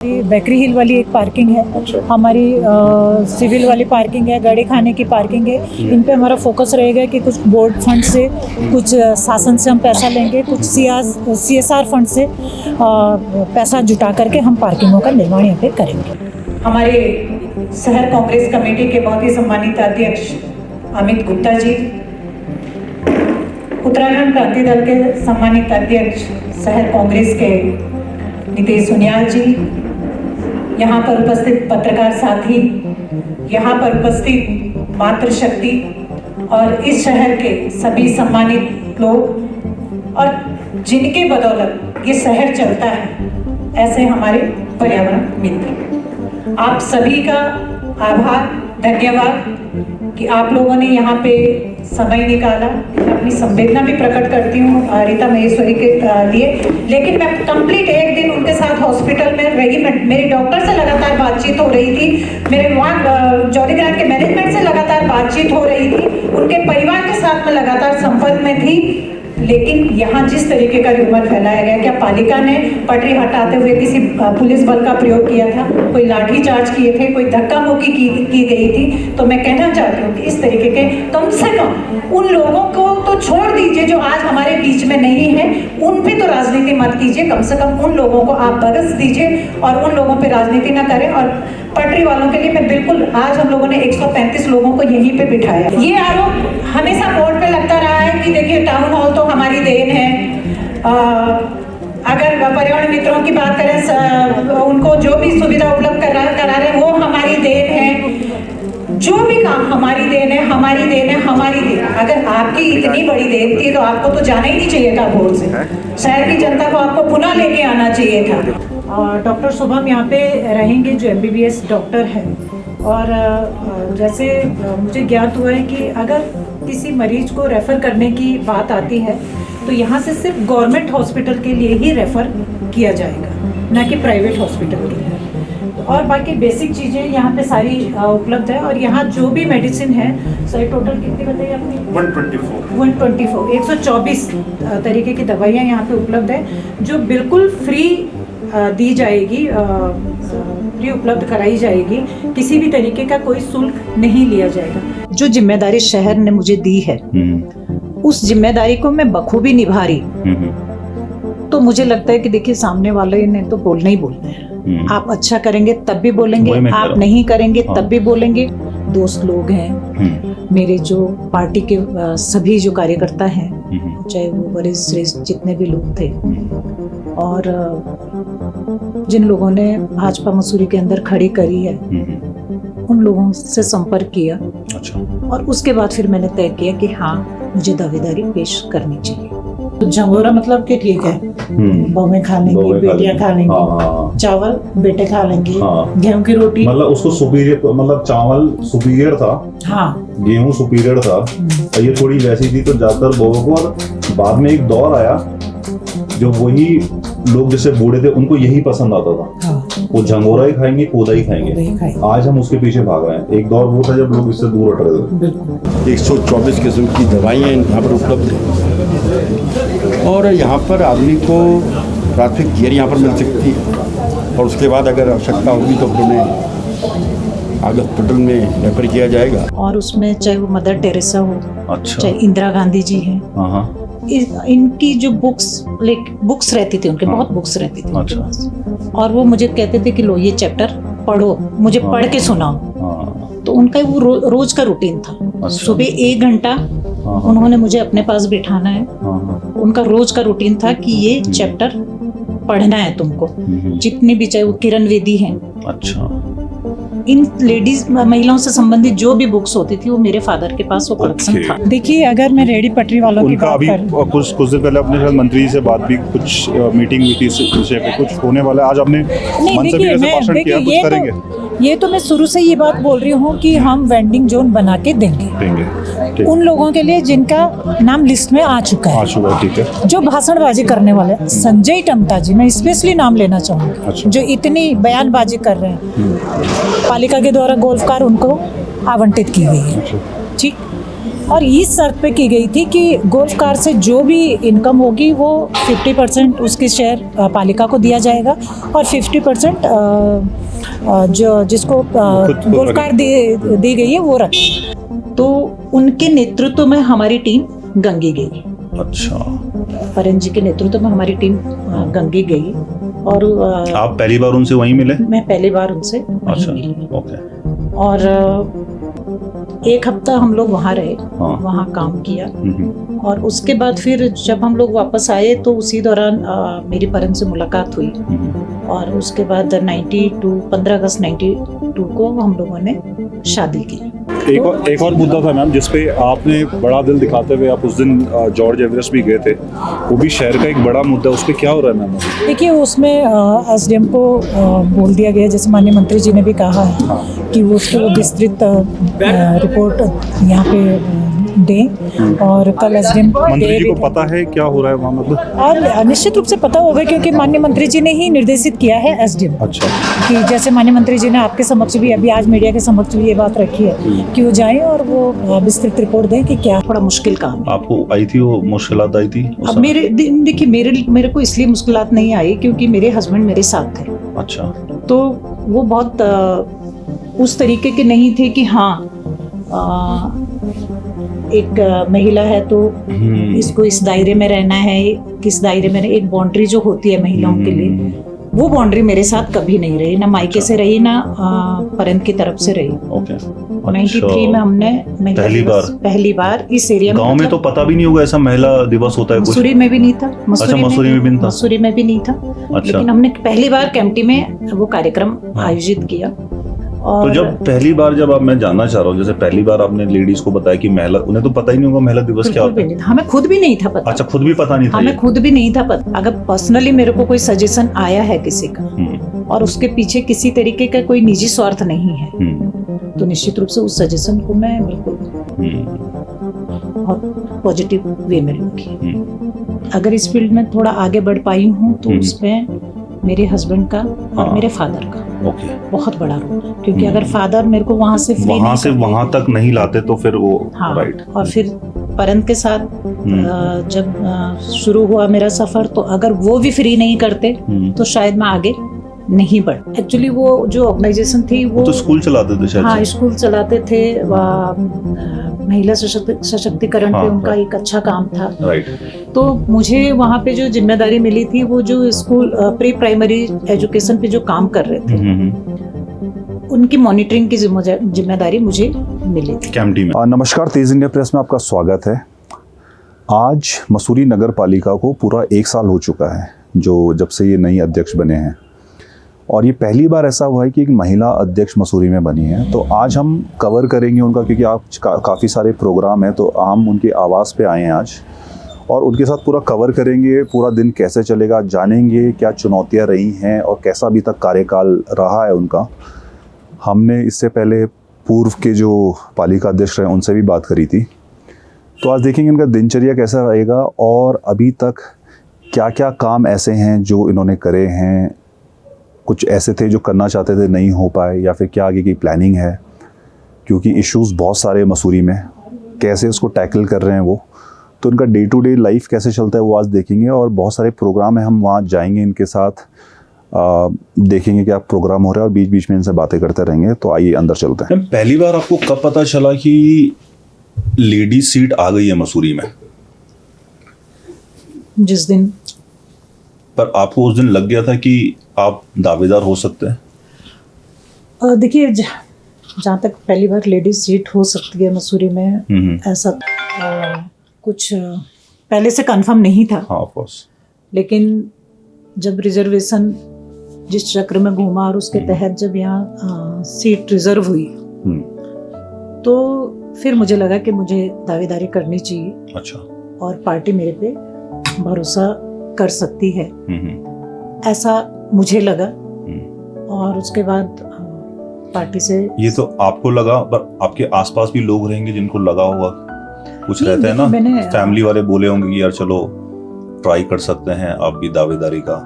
Bakery हिल वाली एक parking है। अच्छा। हमारी सिविल वाली पार्किंग है, गाड़ी खाने की पार्किंग है। इन पे हमारा फोकस रहेगा कि कुछ बोर्ड फंड से, कुछ शासन से हम पैसा लेंगे, कुछ CSR फंड से पैसा जुटा करके हम पार्किंगों का निर्माण यहाँ पे करेंगे। हमारे शहर कांग्रेस कमेटी के बहुत ही सम्मानित अध्यक्ष अमित गुप्ता जी, उत्तराखंड क्रांति दल के सम्मानित अध्यक्ष शहर कांग्रेस के नीतीश सुनियाल जी, यहाँ पर उपस्थित पत्रकार साथी, यहाँ पर उपस्थित मातृशक्ति और इस शहर के सभी सम्मानित लोग और जिनके बदौलत ये शहर चलता है, ऐसे हमारे पर्यावरण मित्र, आप सभी का आभार, धन्यवाद कि आप लोगों ने यहाँ पे समय निकाला। अपनी संवेदना भी प्रकट करती हूँ रीता महेश्वरी के लिए, लेकिन मैं कंप्लीट एक दिन उनके साथ हॉस्पिटल में रही। मेरी डॉक्टर से लगातार बातचीत हो रही थी, मेरे वहाँ जॉलीग्रांट के मैनेजमेंट से लगातार बातचीत हो रही थी, उनके परिवार के साथ मैं लगातार संपर्क में थी। लेकिन यहाँ जिस तरीके का र्यूमर फैलाया गया, क्या पालिका ने पटरी हटाते हुए किसी पुलिस बल का प्रयोग किया था, कोई लाठी चार्ज किए थे, कोई धक्का मुक्की की गई थी, तो मैं कहना चाहती हूँ कि इस तरीके के कम से कम उन लोगों को तो छोड़ दीजिए जो आज हमारे बीच में नहीं है, उन पे तो राजनीति मत कीजिए, कम से कम उन लोगों को आप बरस दीजिए और उन लोगों पे राजनीति ना करें। और पटरी वालों के लिए मैं बिल्कुल, आज हम लोगों ने 135 लोगों को यहीं पे बिठाया। ये आरोप हमेशा बोर्ड पे लगता रहा है कि देखिए टाउन हॉल तो हमारी देन है। अगर पर्यावरण मित्रों की बात करें, उनको जो भी सुविधा उपलब्ध करा रहे हैं वो हमारी देन है, जो भी काम हमारी देन है, हमारी देन है, हमारी देन। अगर आपकी इतनी बड़ी देन थी तो आपको तो जाना ही नहीं चाहिए था बोर्ड से, शहर की जनता को आपको पुनः लेके आना चाहिए था। डॉक्टर शुभम यहाँ पे रहेंगे जो MBBS डॉक्टर है, और जैसे मुझे ज्ञात हुआ है कि अगर किसी मरीज को रेफ़र करने की बात आती है तो यहाँ से सिर्फ गवर्नमेंट हॉस्पिटल के लिए ही रेफ़र किया जाएगा, ना कि प्राइवेट हॉस्पिटल के लिए। और बाकी बेसिक चीज़ें यहाँ पे सारी उपलब्ध है। और यहाँ जो भी मेडिसिन है, सही टोटल कितनी बताइए आपने? 124 124 तरीके की दवाइयाँ यहाँ पे उपलब्ध है, जो बिल्कुल फ्री दी जाएगी, फ्री उपलब्ध कराई जाएगी, किसी भी तरीके का कोई शुल्क नहीं लिया जाएगा। जो जिम्मेदारी शहर ने मुझे दी है, उस जिम्मेदारी को मैं बखूबी निभा रही, तो मुझे लगता है कि देखिए सामने वाले ने तो बोलना ही बोलना है। आप अच्छा करेंगे तब भी बोलेंगे, आप नहीं करेंगे तब भी बोलेंगे। दोस्त लोग हैं मेरे, जो पार्टी के सभी जो कार्यकर्ता हैं, चाहे वो वरिष्ठ श्रेष्ठ जितने भी लोग थे, और जिन लोगों ने भाजपा मसूरी के अंदर खड़ी करी है, उन लोगों से संपर्क किया। अच्छा। और उसके बाद फिर मैंने तय किया कि हाँ, मुझे दावेदारी पेश करनी चाहिए। तो झंगोरा मतलब कि ठीक है, बहुएं खा लेंगी, बेटियां खा लेंगी, चावल बेटे खा लेंगे, गेहूं की रोटी, मतलब उसको सुपीरियर, मतलब चावल सुपीरियर था, हाँ, गेहूं सुपीरियर था, ये थोड़ी वैसी थी। तो ज्यादातर लोगों को, और बाद में एक दौर आया जो वही लोग जैसे बूढ़े थे उनको यही पसंद आता था, हाँ। वो झंगोरा ही खाएंगे, कोदा ही खाएंगे। आज हम उसके पीछे भाग रहे हैं। एक दौर वो था जब लोग इससे दूर हट रहे थे। 124 किस्म की दवाइयाँ यहाँ पर उपलब्ध हैं, और यहाँ पर आदमी को प्राथमिक केयर यहाँ पर मिल सकती है, और उसके बाद अगर आवश्यकता होगी तो फिर उन्हें आगे हॉस्पिटल में रेफर किया जाएगा। और उसमें चाहे वो मदर टेरेसा हो, अच्छा, चाहे इंदिरा गांधी जी हैं, इनकी जो बुक्स रहती थी, उनके बहुत बुक्स रहती थी। अच्छा। और वो मुझे कहते थे कि लो ये चैप्टर पढ़ो, मुझे पढ़ के सुनाओ। तो उनका वो रोज का रूटीन था। अच्छा। सुबह 1 घंटा उन्होंने मुझे अपने पास बिठाना है। उनका रोज का रूटीन था कि ये चैप्टर पढ़ना है तुमको, जितनी भी, चाहे वो किरण वेदी हैं। अच्छा। इन लेडीज महिलाओं से संबंधित जो भी बुक्स होती थी, वो मेरे फादर के पास वो कलेक्शन था। देखिए, अगर मैं रेडी पटरी वालों की बात करूं, कुछ दिन पहले अपने साथ मंत्री से बात भी, कुछ मीटिंग हुई थी इस विषय पे, कुछ होने वाला है। आज आपने मनसबी से भाषण किया, कुछ करेंगे? ये तो मैं शुरू से ये बात बोल रही हूँ कि हम वेंडिंग जोन बना के देंगे उन लोगों के लिए जिनका नाम लिस्ट में आ चुका है। ठीक है। जो भाषणबाजी करने वाले, संजय टम्टा जी, मैं स्पेशली नाम लेना चाहूँगी। अच्छा। जो इतनी बयानबाजी कर रहे हैं, पालिका के द्वारा गोल्फ कार उनको आवंटित की गई है। ठीक। और इस शर्त पे की गई थी कि गोल्फ कार से जो भी इनकम होगी वो 50% उसके शेयर पालिका को दिया जाएगा और 50% जो जिसको गोल्फ कार दी गई है वो रखे। तो उनके नेतृत्व में हमारी टीम गंगी गई। अच्छा, परन जी के नेतृत्व में हमारी टीम गंगी गई और आप पहली बार उनसे वहीं मिले? मैं पहली बार उनसे वहीं अच्छा, मिली ओके। और 1 हफ्ता हम लोग वहाँ रहे, हाँ। वहाँ काम किया और उसके बाद फिर जब हम लोग वापस आए तो उसी दौरान मेरी परन से मुलाकात हुई और उसके बाद 15 अगस्त 92 को हम लोगों ने शादी की। एक और मुद्दा था मैम जिसपे आपने बड़ा दिल दिखाते हुए आप उस दिन जॉर्ज एवरेस्ट भी गए थे, वो भी शहर का एक बड़ा मुद्दा, उस पे क्या हो रहा है मैम? देखिए उसमें एसडीएम को बोल दिया गया, जैसे माननीय मंत्री जी ने भी कहा है कि वो उसको विस्तृत रिपोर्ट यहाँ पे दें और कल एसडीएम मंत्री जी को पता है क्या हो रहा है वहाँ, मतलब? और निश्चित रूप से पता होगा क्योंकि माननीय मंत्री जी ने ही निर्देशित किया है एसडीएम अच्छा, कि जैसे माननीय मंत्री जी ने आपके समक्ष भी अभी आज मीडिया के समक्ष भी ये बात रखी है कि वो जाएं और वो विस्तृत रिपोर्ट दें कि क्या बड़ा मुश्किल काम है। आपको आई थी वो मुश्किलात आई थी? अब देखिए मेरे को इसलिए मुश्किलात नहीं आई क्योंकि मेरे हस्बैंड मेरे साथ थे। अच्छा, तो वो बहुत उस तरीके के नहीं थे कि हाँ एक महिला है तो इसको इस दायरे में रहना है, किस दायरे में, एक बाउंड्री जो होती है महिलाओं के लिए, वो बाउंड्री मेरे साथ कभी नहीं रही, ना मायके से रही ना परंत की तरफ से रही। ओके। 93 में हमने पहली बार इस एरिया में, गांव में तो पता भी नहीं होगा ऐसा महिला दिवस होता है कुछ? मसूरी में भी नहीं था। मसूरी में भी नहीं था? मसूरी में भी नहीं था। अच्छा। लेकिन हमने पहली बार केम्प्टी में वो कार्यक्रम आयोजित किया। तो जब पहली बार मैं जानना चाह रहा हूँ, जैसे पहली बार आपने लेडीज को बताया कि महिला, उन्हें तो पता ही नहीं होगा महिला दिवस क्या होता है? हमें खुद भी नहीं था पता। अच्छा, खुद भी पता नहीं था? हमें खुद भी नहीं था पता। अगर पर्सनली मेरे को कोई सजेशन आया है किसी का और उसके पीछे किसी तरीके का कोई निजी स्वार्थ नहीं है तो निश्चित रूप से उस सजेशन को मैं बिल्कुल बहुत पॉजिटिव वे में लूंगी। अगर इस फील्ड में थोड़ा आगे बढ़ पाई हूँ तो उसमें मेरे हस्बैंड का और मेरे फादर का बहुत बड़ा रोल है, क्योंकि अगर फादर मेरे को वहां से वहां तक नहीं लाते तो फिर वो राइट। और फिर परंत के साथ जब शुरू हुआ मेरा सफर, तो अगर वो भी फ्री नहीं करते तो शायद मैं आगे नहीं बढ़। एक्चुअली वो जो ऑर्गेनाइजेशन थी वो तो स्कूल चलाते थे शायद? हाँ, स्कूल चलाते थे। महिला सशक्तिकरण पे उनका एक अच्छा काम था। राइट। तो मुझे वहाँ पे जो जिम्मेदारी मिली थी वो जो स्कूल प्री प्राइमरी एजुकेशन पे जो काम कर रहे थे उनकी मॉनिटरिंग की जिम्मेदारी मुझे मिली थी केम्प्टी में। नमस्कार, तेज इंडिया प्रेस में आपका स्वागत है। आज मसूरी नगर पालिका को पूरा 1 साल हो चुका है जब से ये नई अध्यक्ष बने हैं और ये पहली बार ऐसा हुआ है कि एक महिला अध्यक्ष मसूरी में बनी है। तो आज हम कवर करेंगे उनका, क्योंकि आज काफ़ी सारे प्रोग्राम हैं, तो हम उनके आवास पे आए हैं आज और उनके साथ पूरा कवर करेंगे। पूरा दिन कैसे चलेगा जानेंगे, क्या चुनौतियां रही हैं और कैसा अभी तक कार्यकाल रहा है उनका। हमने इससे पहले पूर्व के जो पालिका अध्यक्ष रहे उनसे भी बात करी थी, तो आज देखेंगे इनका दिनचर्या कैसा रहेगा और अभी तक क्या क्या काम ऐसे हैं जो इन्होंने करे हैं, कुछ ऐसे थे जो करना चाहते थे नहीं हो पाए, या फिर क्या आगे की प्लानिंग है, क्योंकि इश्यूज़ बहुत सारे मसूरी में, कैसे उसको टैकल कर रहे हैं वो। तो उनका डे टू डे लाइफ कैसे चलता है वो आज देखेंगे और बहुत सारे प्रोग्राम है, हम वहाँ जाएंगे इनके साथ, देखेंगे क्या प्रोग्राम हो रहा है और बीच बीच में इनसे बातें करते रहेंगे। तो आइए अंदर चलते हैं। पहली बार आपको कब पता चला कि लेडी सीट आ गई है मसूरी में? जिस दिन, पर आपको उस दिन लग गया था कि आप दावेदार हो सकते हैं? देखिए जहाँ तक पहली बार लेडीज सीट हो सकती है मसूरी में, ऐसा कुछ पहले से कंफर्म नहीं था। हाँ, ऑफ कोर्स। लेकिन जब रिजर्वेशन जिस चक्र में घूमा और उसके तहत जब यहाँ सीट रिजर्व हुई तो फिर मुझे लगा कि मुझे दावेदारी करनी चाहिए। अच्छा। और पार्टी मेरे पे भरोसा कर सकती है, ऐसा मुझे लगा। और उसके बाद पार्टी से ये तो आपको लगा, पर आपके आसपास भी लोग रहेंगे जिनको लगा होगा, कुछ रहते हैं ना, फैमिली वाले बोले होंगे कि यार चलो ट्राई कर सकते हैं आप भी दावेदारी का,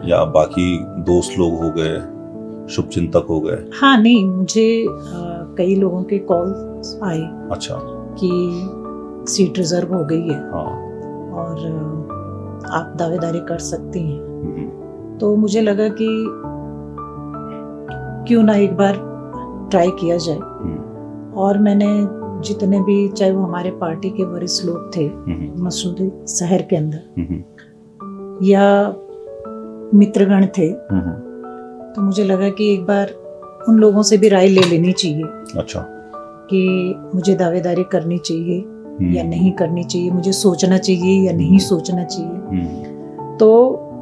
या बाकी दोस्त लोग हो गए, शुभचिंतक हो गए? हाँ, नहीं, मुझे कई लोगों के कॉल आए। अच्छा। कि सीट रिजर्व हो गई है हाँ। और आप दावेदारी कर सकती हैं, हम्म, तो मुझे लगा कि क्यों ना एक बार ट्राई किया जाए। हम्म, और मैंने जितने भी, चाहे वो हमारे पार्टी के वरिष्ठ लोग थे हम्म, मसूरी शहर के अंदर हम्म, या मित्रगण थे, हम्म, तो मुझे लगा कि एक बार उन लोगों से भी राय ले लेनी चाहिए अच्छा। कि मुझे दावेदारी करनी चाहिए हम्म, या नहीं करनी चाहिए, मुझे सोचना चाहिए या नहीं सोचना चाहिए। हम्म। तो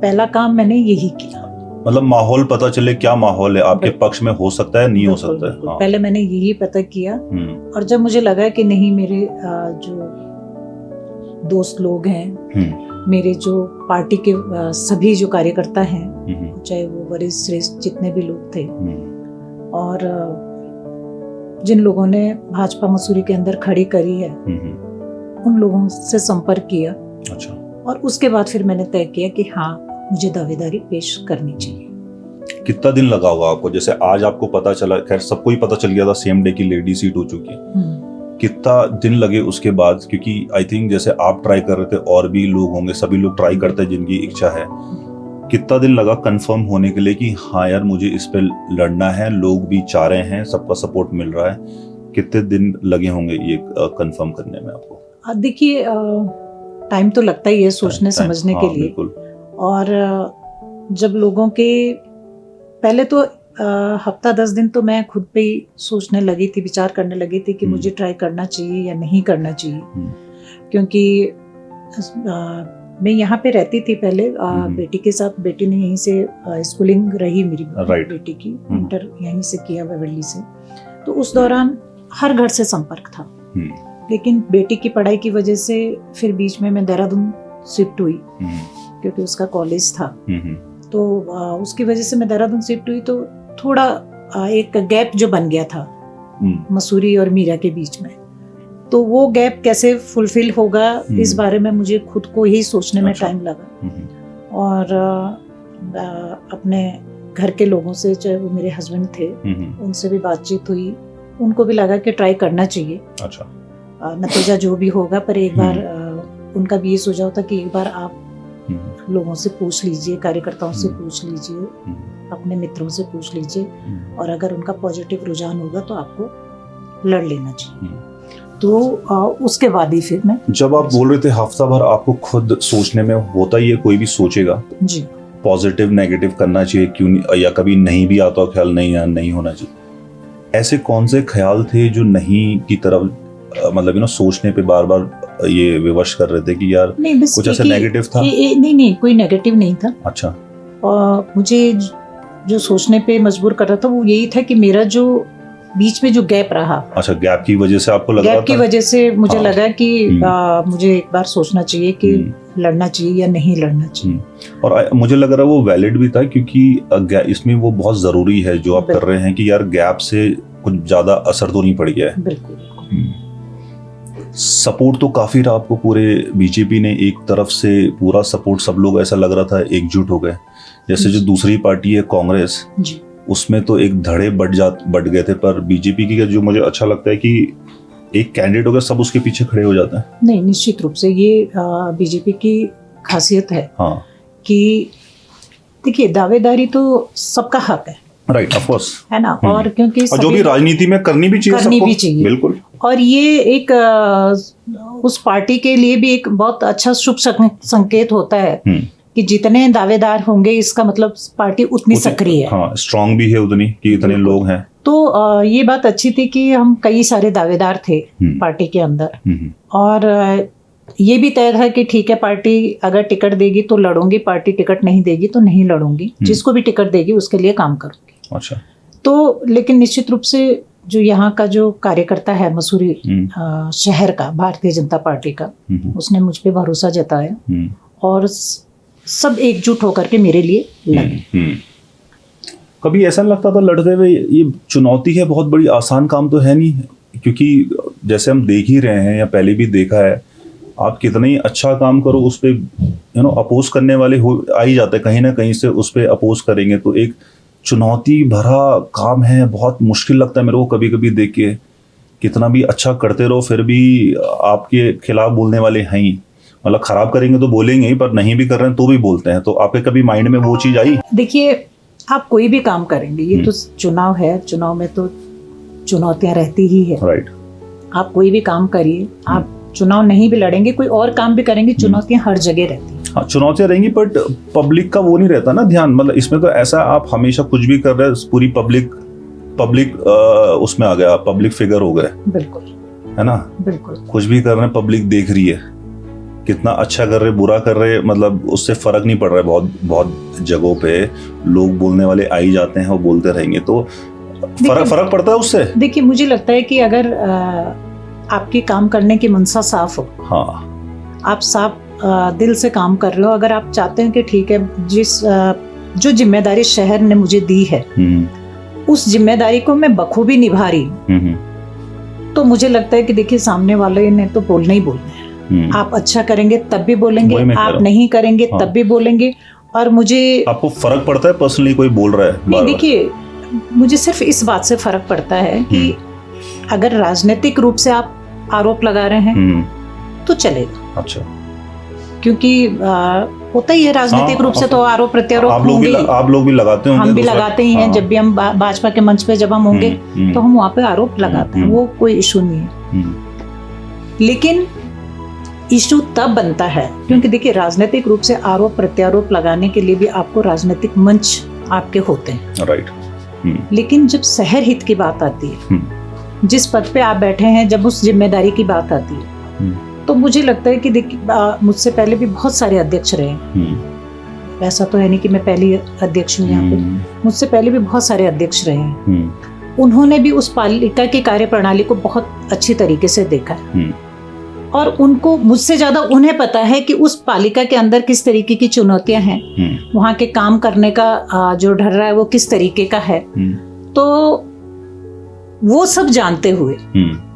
पहला काम मैंने यही किया। मतलब माहौल पता चले, क्या माहौल है आपके बिल्कुल। पक्ष में, हो सकता है नहीं हो बिल्कुल, सकता है। बिल्कुल। हाँ। पहले मैंने यही पता किया, हम्म, और जब मुझे लगा कि नहीं, मेरे जो दोस्त लोग हैं, हम्म, मेरे जो पार्टी के सभी जो कार्यकर्ता हैं, हम्म, चाहे वो वरिष्ठ श्रेष्ठ जितने भी लोग थे, हम्म, और जिन लोगों ने भाजपा मसूरी के अंदर खड़ी करी है, उन लोगों से संपर्क किया, अच्छा। और उसके बाद फिर मैंने तय किया कि हाँ, मुझे दावेदारी पेश करनी चाहिए। कितना दिन लगा होगा आपको? जैसे आज आपको पता चला, खैर सबको ही पता चल गया था सेम डे की लेडी सीट हो चुकी है, कितना दिन लगे उसके बाद? क्योंकि आई थिंक जैसे आप ट्राई कर रहे थे, और भी लोग होंगे, सभी लोग ट्राई करते हैं जिनकी इच्छा है। कितना दिन लगा कंफर्म होने के लिए कि हाँ यार मुझे इस पे लड़ना है, लोग भी चाह रहे हैं, सबका सपोर्ट मिल रहा है? कितने दिन लगे होंगे ये कंफर्म करने में आपको? देखिए, टाइम तो लगता ही है सोचने समझने के लिए। बिल्कुल। और जब लोगों के पहले तो हफ्ता 10 दिन तो मैं खुद पे ही सोचने लगी थी, विचार करने लगी थी कि मुझे ट्राई करना चाहिए या नहीं करना चाहिए। क्योंकि मैं यहाँ पे रहती थी पहले बेटी के साथ। बेटी ने यहीं से स्कूलिंग रही मेरी बेटी की, इंटर यहीं से किया वेवरली से। तो उस दौरान हर घर से संपर्क था, लेकिन बेटी की पढ़ाई की वजह से फिर बीच में मैं देहरादून शिफ्ट हुई, क्योंकि उसका कॉलेज था। तो उसकी वजह से मैं देहरादून शिफ्ट हुई, तो थोड़ा एक गैप जो बन गया था मसूरी और मीरा के बीच में, तो वो गैप कैसे फुलफिल होगा इस बारे में मुझे खुद को ही सोचने में टाइम लगा। और अपने घर के लोगों से, चाहे वो मेरे हस्बैंड थे, उनसे भी बातचीत हुई। उनको भी लगा कि ट्राई करना चाहिए। अच्छा। नतीजा जो भी होगा, पर एक बार उनका भी ये सुझाव था कि एक बार आप लोगों से पूछ लीजिए, कार्यकर्ताओं से पूछ लीजिए, अपने मित्रों से पूछ लीजिए, और अगर उनका पॉजिटिव रुझान होगा तो आपको लड़ लेना चाहिए। तो उसके बाद ही फिर मैं, जब आप बोल रहे थे हफ्ता भर, आपको खुद सोचने में होता ही है, कोई भी सोचेगा जी पॉजिटिव नेगेटिव करना चाहिए क्यों नहीं, या कभी नहीं भी आता ख्याल नहीं या नहीं होना चाहिए, ऐसे कौन से ख्याल थे जो नहीं की तरफ मतलब सोचने पे बार बार ये विवश कर रहे थे कि यार नहीं, बस कुछ ऐसा नेगेटिव था? नहीं, कोई नेगेटिव नहीं था। अच्छा। मुझे जो सोचने पे मजबूर कर रहा था वो यही था कि मेरा जो बीच में जो गैप रहा, अच्छा, गैप की वजह से आपको लगा? गैप की वजह से मुझे हाँ। लगा कि मुझे एक बार सोचना चाहिए कि लड़ना चाहिए या नहीं लड़ना चाहिए। और मुझे लग रहा है वो वैलिड भी था, क्योंकि इसमें वो बहुत जरूरी है जो आप कर रहे हैं कि यार गैप से कुछ ज्यादा असर तो नहीं पड़ गया है। बिल्कुल। सपोर्ट तो काफी रहा आपको पूरे बीजेपी ने, एक तरफ से पूरा सपोर्ट, सब लोग ऐसा लग रहा था एकजुट हो गए। जैसे जो दूसरी पार्टी है कांग्रेस जी, उसमें तो एक धड़े बढ़ गए थे, पर बीजेपी की जो मुझे अच्छा लगता है कि एक कैंडिडेट हो गया, सब उसके पीछे खड़े हो जाते हैं। नहीं, निश्चित रूप से ये बीजेपी की खासियत है। हाँ, कि देखिए, दावेदारी तो सबका हक है, राइट, ऑफ कोर्स, है ना। और क्योंकि और जो भी राजनीति में करनी भी चाहिए, बिल्कुल। और ये एक उस पार्टी के लिए भी एक बहुत अच्छा शुभ संकेत होता है कि जितने दावेदार होंगे, इसका मतलब पार्टी उतनी सक्रिय है, हाँ, स्ट्रांग भी है उतनी कि इतने लोग हैं। तो ये बात अच्छी थी कि हम कई सारे दावेदार थे पार्टी के अंदर, और ये भी तय था कि ठीक है, पार्टी अगर टिकट देगी तो लड़ूंगी, पार्टी टिकट नहीं देगी तो नहीं लड़ूंगी, जिसको भी टिकट देगी उसके लिए काम करूंगी। अच्छा। तो लेकिन निश्चित रूप से जो यहाँ का जो कार्यकर्ता है मसूरी शहर का, भारतीय जनता पार्टी का, उसने मुझ पे भरोसा जताया और सब एकजुट होकर के मेरे लिए लगे। कभी ऐसा लगता था लड़ते हुए ये चुनौती है बहुत बड़ी, आसान काम तो है नहीं, क्योंकि जैसे हम देख ही रहे हैं या पहले भी देखा है, आप कितना ही अच्छा काम करो उस पर अपोज करने वाले आ ही जाते हैं, कहीं ना कहीं से उस पर अपोज करेंगे। तो एक चुनौती भरा काम है, बहुत मुश्किल लगता है मेरे को कभी कभी देख के कितना भी अच्छा करते रहो फिर भी आपके खिलाफ बोलने वाले हैं ही, मतलब खराब करेंगे तो बोलेंगे ही, पर नहीं भी कर रहे हैं तो भी बोलते हैं। तो आपके कभी माइंड में वो चीज आई? देखिए, आप कोई भी काम करेंगे, ये तो चुनाव है, चुनाव में तो चुनौतियां रहती ही है। राइट। आप कोई भी काम करिए, आप चुनाव नहीं भी लड़ेंगे, कोई और काम भी करेंगे, चुनौतियां हर जगह रहती हैं। हाँ, चुनौतियां रहेंगी, बट पब्लिक का वो नहीं रहता ना ध्यान। मतलब इसमें तो ऐसा आप हमेशा कुछ भी कर रहे हैं, पूरी पब्लिक उसमें आ गया, पब्लिक फिगर हो गए, बिल्कुल, है ना। बिल्कुल। कुछ भी कर रहे हैं पब्लिक देख रही है, कितना अच्छा कर रहे बुरा कर रहे, मतलब उससे फर्क नहीं पड़ रहा है। बहुत बहुत जगहों पे लोग बोलने वाले आ ही जाते हैं और बोलते रहेंगे, तो फर्क पड़ता है उससे। देखिए, मुझे लगता है कि अगर आपकी काम करने की मनसा साफ हो, हाँ, आप साफ दिल से काम कर रहे हो, अगर आप चाहते हैं कि ठीक है, जो जिम्मेदारी शहर ने मुझे दी है उस जिम्मेदारी को मैं बखूबी निभा रही हूँ, तो मुझे लगता है कि देखिए, सामने वाले ने तो बोलना ही बोलना है। आप अच्छा करेंगे तब भी बोलेंगे, आप नहीं करेंगे तब भी बोलेंगे। और मुझे, आपको फर्क पड़ता है पर्सनली कोई बोल रहा है? नहीं, देखिए, मुझे सिर्फ इस बात से फर्क पड़ता है कि अगर राजनीतिक रूप से आप आरोप लगा रहे हैं तो चलेगा। अच्छा। क्योंकि होता ही है राजनीतिक रूप से, तो आरोप प्रत्यारोप होंगे। आप लोग भी लगाते होंगे, हम भी लगाते ही हैं। जब भी हम भाजपा के मंच पे जब हम होंगे तो हम वहाँ पे आरोप लगाते हैं, वो कोई इशू नहीं है। लेकिन इशू तब बनता है क्योंकि देखिए, राजनीतिक रूप से आरोप प्रत्यारोप लगाने के लिए भी आपको राजनीतिक मंच आपके होते हैं। राइट। लेकिन जब शहर हित की बात आती है, जिस पद पे आप बैठे हैं, जब उस जिम्मेदारी की बात आती है, तो मुझे लगता है कि देखिए, मुझसे पहले भी बहुत सारे अध्यक्ष रहे हैं। ऐसा तो है नहीं कि मैं पहली अध्यक्ष हूँ यहाँ पे, मुझसे पहले भी बहुत सारे अध्यक्ष रहे हैं। उन्होंने भी उस पालिका की कार्यप्रणाली को बहुत अच्छी तरीके से देखा है, और उनको मुझसे ज्यादा उन्हें पता है कि उस पालिका के अंदर किस तरीके की चुनौतियां हैं, वहाँ के काम करने का जो ढर्रा है वो किस तरीके का है। तो वो सब जानते हुए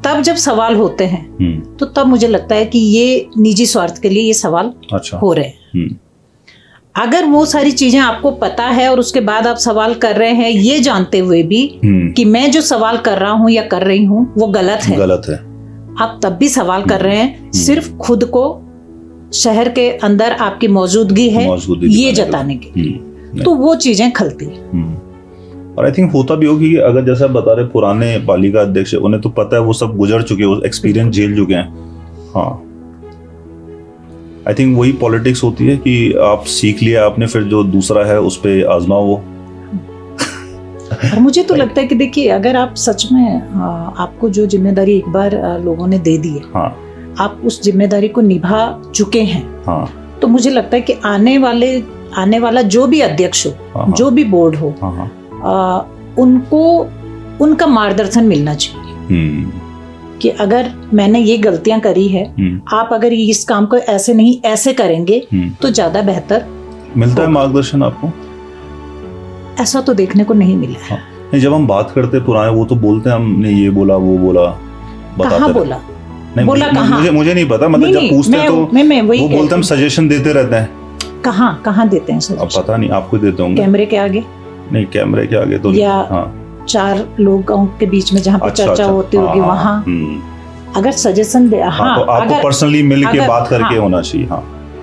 तब जब सवाल होते हैं तो तब मुझे लगता है कि ये निजी स्वार्थ के लिए ये सवाल हो रहे हैं। अगर वो सारी चीजें आपको पता है और उसके बाद आप सवाल कर रहे हैं, ये जानते हुए भी कि मैं जो सवाल कर रहा हूँ या कर रही हूँ वो गलत है, आप तब भी सवाल कर रहे हैं, सिर्फ खुद को शहर के अंदर आपकी मौजूदगी है ये जताने के लिए, तो वो चीजें खलती हैं। और आई थिंक होता भी हो कि अगर जैसा बता रहे पुराने पालिका अध्यक्ष, उन्हें तो पता है, वो सब गुजर चुके हैं, एक्सपीरियंस झेल चुके हैं। हाँ, आई थिंक वही पॉलिटिक्स होती है कि आप सीख लिया आपने, फिर जो दूसरा है उस पे आजमाओ वो। और मुझे तो लगता है कि देखिए, अगर आप सच में आपको जो जिम्मेदारी एक बार लोगों ने दे दी है, आप उस जिम्मेदारी को निभा चुके हैं, तो मुझे लगता है कि आने वाला जो भी अध्यक्ष हो, जो भी बोर्ड हो, उनको उनका मार्गदर्शन मिलना चाहिए कि अगर मैंने ये गलतियां करी है, आप अगर इस काम को ऐसे नहीं ऐसे करेंगे तो ज्यादा बेहतर मिलता है मार्गदर्शन आपको। ऐसा तो देखने को नहीं मिला है। नहीं, जब हम बात करते पुराने, वो तो बोलते हैं हमने ये बोला वो बोला, कहाँ बोला? नहीं, बोला कहाँ? मुझे नहीं पता, मतलब जब पूछते तो वो बोलते हम सजेशन देते रहते हैं। कहाँ देते हैं सजेशन? अब पता नहीं, आपको देते होंगे कैमरे के आगे? नहीं, कैमरे के आगे तो या 4 लोगों के बीच में जहाँ पे चर्चा होती होगी वहाँ अगर सजेशन दे, तो आपको पर्सनली मिल के बात करके होना चाहिए।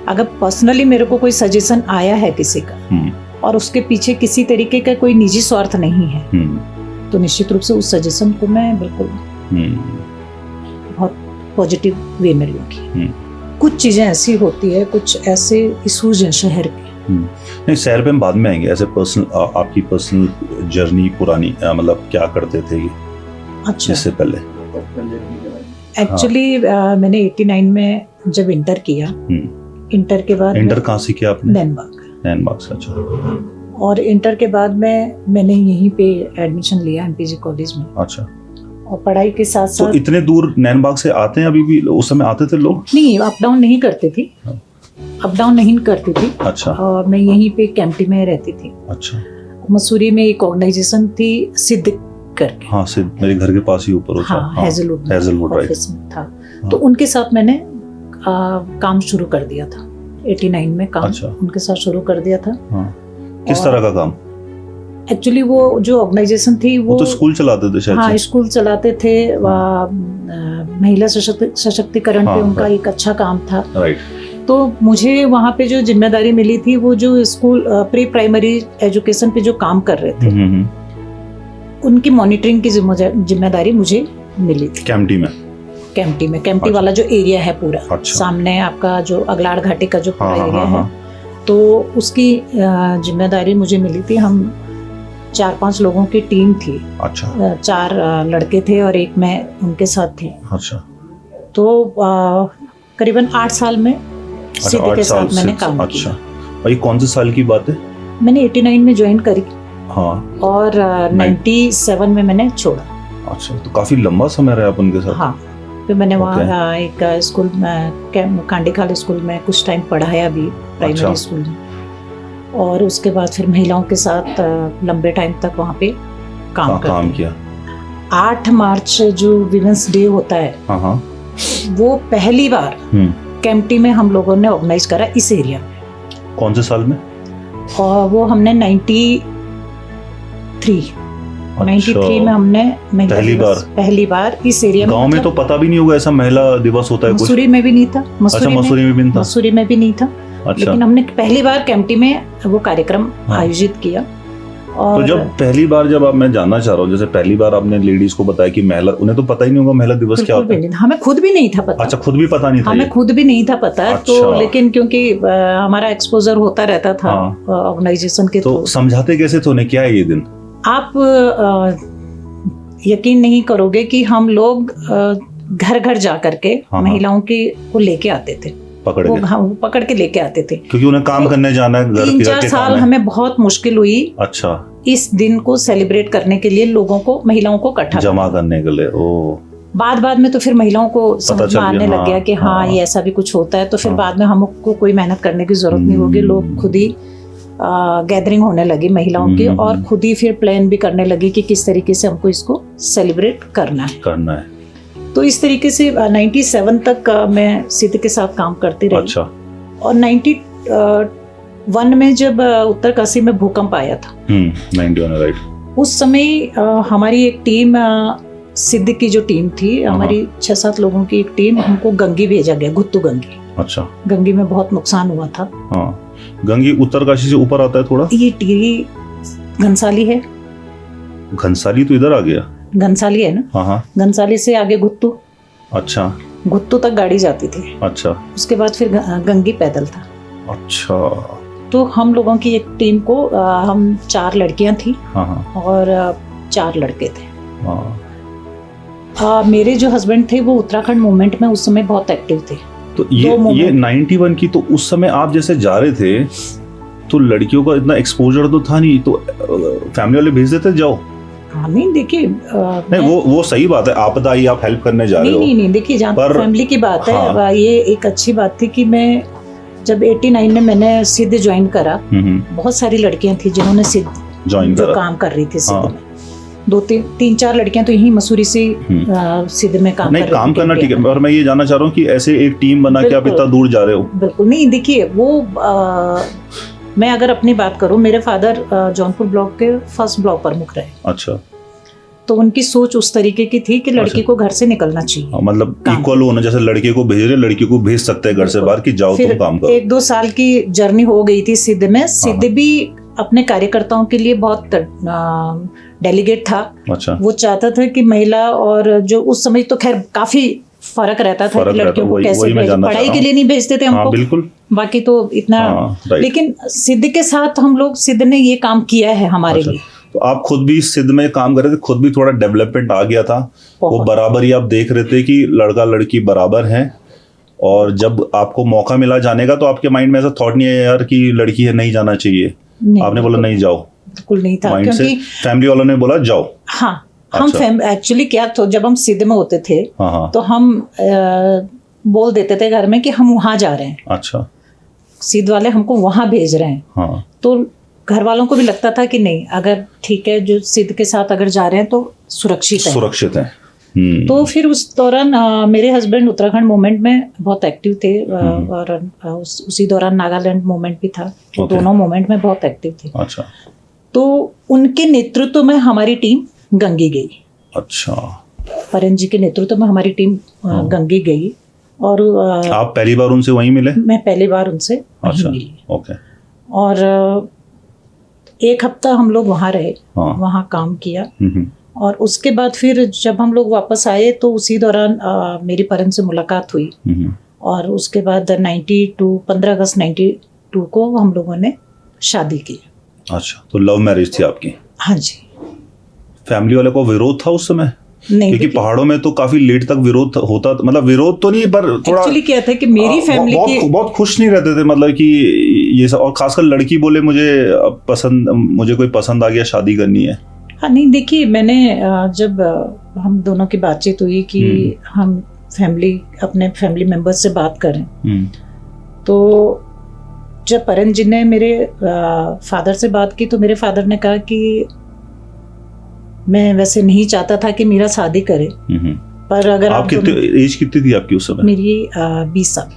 अगर पर्सनली मेरे को कोई सजेशन आया है किसी का और उसके पीछे किसी तरीके का कोई निजी स्वार्थ नहीं है, तो निश्चित रूप से उस सजेशन को मैं बिल्कुल बहुत पॉजिटिव वे में लूंगी। कुछ चीजें ऐसी होती है, कुछ ऐसे इशूज हैं शहर के। नहीं, शहर पे हम बाद में आएंगे। ऐसे पर्सनल, आपकी पर्सनल जर्नी पुरानी, मतलब क्या करते थे अच्छा, इससे पहले? एक्चुअली मैंने 89 में जब इंटर किया, इंटर के बाद इंटर कहाँ से किया आपने? नैनबाग से। अच्छा। और इंटर के बाद मैंने यहीं पे एडमिशन लिया एमपीजी कॉलेज में। अच्छा। और पढ़ाई के साथ साथ। तो इतने दूर नैनबाग से आते हैं अभी भी? उस समय आते थे लोग? नहीं, अप डाउन नहीं करते थे, अप डाउन नहीं करती थी। अच्छा। और मैं यहीं पे कैंपटी में रहती थी। अच्छा। मसूरी में एक ऑर्गेनाइजेशन थी सिद्ध करके। हाँ, सिद्ध मेरे घर के पास ही ऊपर होता। हाँ, हेजलवुड ऑफिस में था। तो उनके साथ मैंने काम शुरू कर दिया था 89 में काम। अच्छा। उनके साथ शुरू कर दिया था। किस तरह का काम? एक्चुअली वो जो ऑर्गेनाइजेशन थी वो तो स्कूल चलाते थे शायद हाँ से। स्कूल चलाते थे, महिला सशक्तिकरण पे हाँ, उनका right. एक अच्छा काम था। राइट। तो मुझे वहाँ पे जो जिम्मेदारी मिली थी वो जो स्कूल प्री प्राइमरी एजुकेशन पे जो काम कर रहे थे उनकी मॉनिटरिंग की जिम्मेदारी मुझे मिली थी कैंपटी में। कैंपटी में। कैंपटी अच्छा। वाला जो एरिया है पूरा, अच्छा। सामने आपका जो अगलाड़ घाटी का जो पूरा हाँ, एरिया हाँ, है, तो उसकी जिम्मेदारी मुझे मिली थी। हम 4-5 लोगों की टीम थी। अच्छा। 4 लड़के थे और एक मैं उनके साथ थी। अच्छा। तो करीबन 8 साल में सिद्ध के साथ मैंने काम किया। अच्छा। और ये कौन से साल की बात है? मैंने 89 में ज्वाइन करी हाँ। और 97 में मैंने छोड़ा। अच्छा, तो काफी लंबा समय रहा आप उनके साथ। हाँ, फिर मैंने Okay. वहाँ एक स्कूल में कांडीखाल स्कूल में कुछ टाइम पढ़ाया भी, प्राइमरी अच्छा। स्कूल में। और उसके बाद फिर महिलाओं के साथ लंबे टाइम तक वहाँ पे काम किया। 8 मार्च जो विमेंस डे होता है, हाँ हाँ। वो पहली बार कैंपटी में हम लोगों ने ऑर्गेनाइज करा इस एरिया में। कौन से साल में? और वो हमने 93 में हमने पहली बार इस एरिया में। गांव में तो पता भी नहीं होगा ऐसा महिला दिवस होता है कुछ। मसूरी में भी नहीं था। अच्छा, मसूरी में भी नहीं था। मसूरी में भी नहीं था। अच्छा। लेकिन हमने पहली बार कैंपटी में वो कार्यक्रम आयोजित किया। और तो जब पहली बार मैं जानना चाह रहा हूँ, जैसे पहली बार आपने लेडीज को बताया कि महिला, उन्हें तो पता ही नहीं होगा महिला दिवस क्या होता है। हमें खुद भी नहीं था पता। अच्छा, खुद भी पता नहीं था। हमें खुद भी नहीं था पता। अच्छा। तो लेकिन क्योंकि हमारा एक्सपोजर होता रहता था ऑर्गेनाइजेशन के तो समझाते कैसे थे उन्हें क्या है ये दिन? आप यकीन नहीं करोगे कि हम लोग घर घर जा करके महिलाओं को लेके आते थे, पकड़ के लेके आते थे, क्योंकि उन्हें काम करने जाना है। 3-4 साल हमें बहुत मुश्किल हुई। अच्छा। इस दिन को सेलिब्रेट करने के लिए लोगों को, महिलाओं को इकट्ठा जमा करने के लिए। ओ, बाद में तो फिर महिलाओं को समझ में आने लग गया कि हाँ ये ऐसा भी कुछ होता है। तो फिर बाद में हमको कोई मेहनत करने की जरूरत नहीं होगी। लोग खुद ही गैदरिंग होने लगी महिलाओं की, और खुद ही फिर प्लान भी करने लगी कि किस तरीके से हमको इसको सेलिब्रेट करना है। तो इस तरीके से 97 तक मैं सिद्ध के साथ काम करती रही। अच्छा। और 91 में जब उत्तरकाशी में भूकंप आया था, 91, राइट, उस समय हमारी एक टीम, सिद्ध की जो टीम थी हमारी 6-7 लोगों की एक टीम, हमको गंगी भेजा गया, गुत्तू गंगी। अच्छा। गंगी में बहुत नुकसान हुआ था। हाँ, गंगी उत्तरकाशी से ऊपर आता है थोड़ा। ये टिहरी घनसाली है। घनसाली तो इधर आ गया। घनसाली है ना। हाँ। घनसाली से आगे गुत्तू। अच्छा। गुत्तू तक गाड़ी जाती थी। अच्छा। उसके बाद फिर गंगी पैदल था। अच्छा। तो हम लोगों की एक टीम को हम 4 लड़कियां थी। हाँ। और 4 लड़के थे। हाँ। मेरे जो हस्बैंड थे वो उत्तराखंड मूवमेंट में उस समय बहुत एक्टिव थे। तो ये 91 की, तो उस समय आप जैसे जा रहे थे तो लड़कियों का इतना एक्सपोजर तो था नहीं, तो फैमिली वाले भेज देते जाओ। हाँ, नहीं देखिए, नहीं वो सही बात है, आपदा आई, आप हेल्प करने जा रहे हो। नहीं देखिए, जहाँ फैमिली की बात है, ये एक अच्छी बात थी कि मैं जब 89 में मैंने सिद्ध ज्वाइन करा, बहुत सारी लड़कियां थी जिन्होंने सिद्ध ज्वाइन करा, काम कर रही थी सिद्ध में। 2-3-4 लड़कियां तो यहीं मसूरी से सिद्ध में काम नहीं, काम करना ठीक है, और मैं ये जानना चाह रहा हूँ कि ऐसे एक टीम बना के आप इतना दूर जा रहे हो। बिल्कुल नहीं, देखिए वो मैं अगर अपनी बात करूं, मेरे फादर जौनपुर ब्लॉक के फर्स्ट ब्लॉक प्रमुख रहे। अच्छा। तो उनकी सोच उस तरीके की थी कि लड़की को घर से निकलना चाहिए, मतलब इक्वल होना, जैसे लड़के को भेज रहे, लड़की को भेज सकते हैं घर से बाहर कि जाओ तुम काम करो। 1-2 साल की जर्नी हो गई थी सिद्ध में। सिद्ध भी अपने कार्यकर्ताओं के लिए बहुत डेलीगेट था। अच्छा। वो चाहता था कि महिला, और जो उस समय तो खैर काफी फर्क रहता था कि लड़कियों को कैसे भेजें, पढ़ाई के लिए नहीं भेजते थे हमको। बिल्कुल। बाकी तो इतना, लेकिन सिद्ध के साथ हम लोग, सिद्ध ने ये काम किया है हमारे लिए। तो आप खुद भी सिद्ध में काम कर रहे थे, खुद भी थोड़ा डेवलपमेंट आ गया था, वो बराबर ही आप देख रहे थे कि लड़का लड़की बराबर हैं, और जब आपको मौका मिला जाने का तो आपके माइंड में ऐसा थॉट नहीं है यार कि लड़की है नहीं जाना चाहिए? आपने बोला नहीं जाओ? बिल्कुल नहीं था, क्योंकि फैमिली वालों ने बोला जाओ। हाँ, हम एक्चुअली क्या, तो जब हम सिद्ध में होते थे तो हम बोल देते थे घर में कि हम वहां जा रहे हैं। अच्छा। सिद्ध वाले हमको वहां भेज रहे हैं। हाँ। तो घर वालों को भी लगता था कि नहीं, अगर ठीक है, जो सिद्ध के साथ अगर जा रहे हैं तो सुरक्षित है। तो फिर उस दौरान मेरे हस्बैंड उत्तराखंड मूवमेंट में बहुत एक्टिव थे, और उसी दौरान नागालैंड मूवमेंट भी था। दोनों मूवमेंट में बहुत एक्टिव थे। अच्छा। तो उनके नेतृत्व में हमारी टीम गंगी गई। अच्छा, परन जी के नेतृत्व में हमारी टीम गंगी गई और आप पहली बार उनसे वहीं मिले? मैं पहली बार उनसे वहीं अच्छा, मिली ओके। और 1 हफ्ता हम लोग वहाँ रहे, हाँ। वहाँ काम किया और उसके बाद फिर जब हम लोग वापस आए तो उसी दौरान मेरी परन से मुलाकात हुई और उसके बाद 15 अगस्त 92 को हम लोगों ने शादी की। अच्छा, तो लव मैरिज थी आपकी? हाँ जी। फैमिली वाले को विरोध था उस समय? नहीं, क्योंकि पहाड़ों में तो काफी लेट तक विरोध होता, मतलब विरोध तो नहीं पर थोड़ा एक्चुअली क्या था कि मेरी फैमिली बहुत खुश नहीं रहते थे, मतलब कि ये सब, और खासकर लड़की बोले मुझे कोई पसंद आ गया, शादी करनी है। हाँ नहीं, देखिए मैंने जब हम दोनों की बातचीत हुई कि हम अपने फैमिली मेंबर्स से बात करें, तो जब परन जी ने मेरे फादर से बात की तो मेरे फादर ने कहा कि मैं वैसे नहीं चाहता था कि मेरा शादी करे, पर अगर आप एज कितनी थी आपकी उस समय? मेरी 20 साल।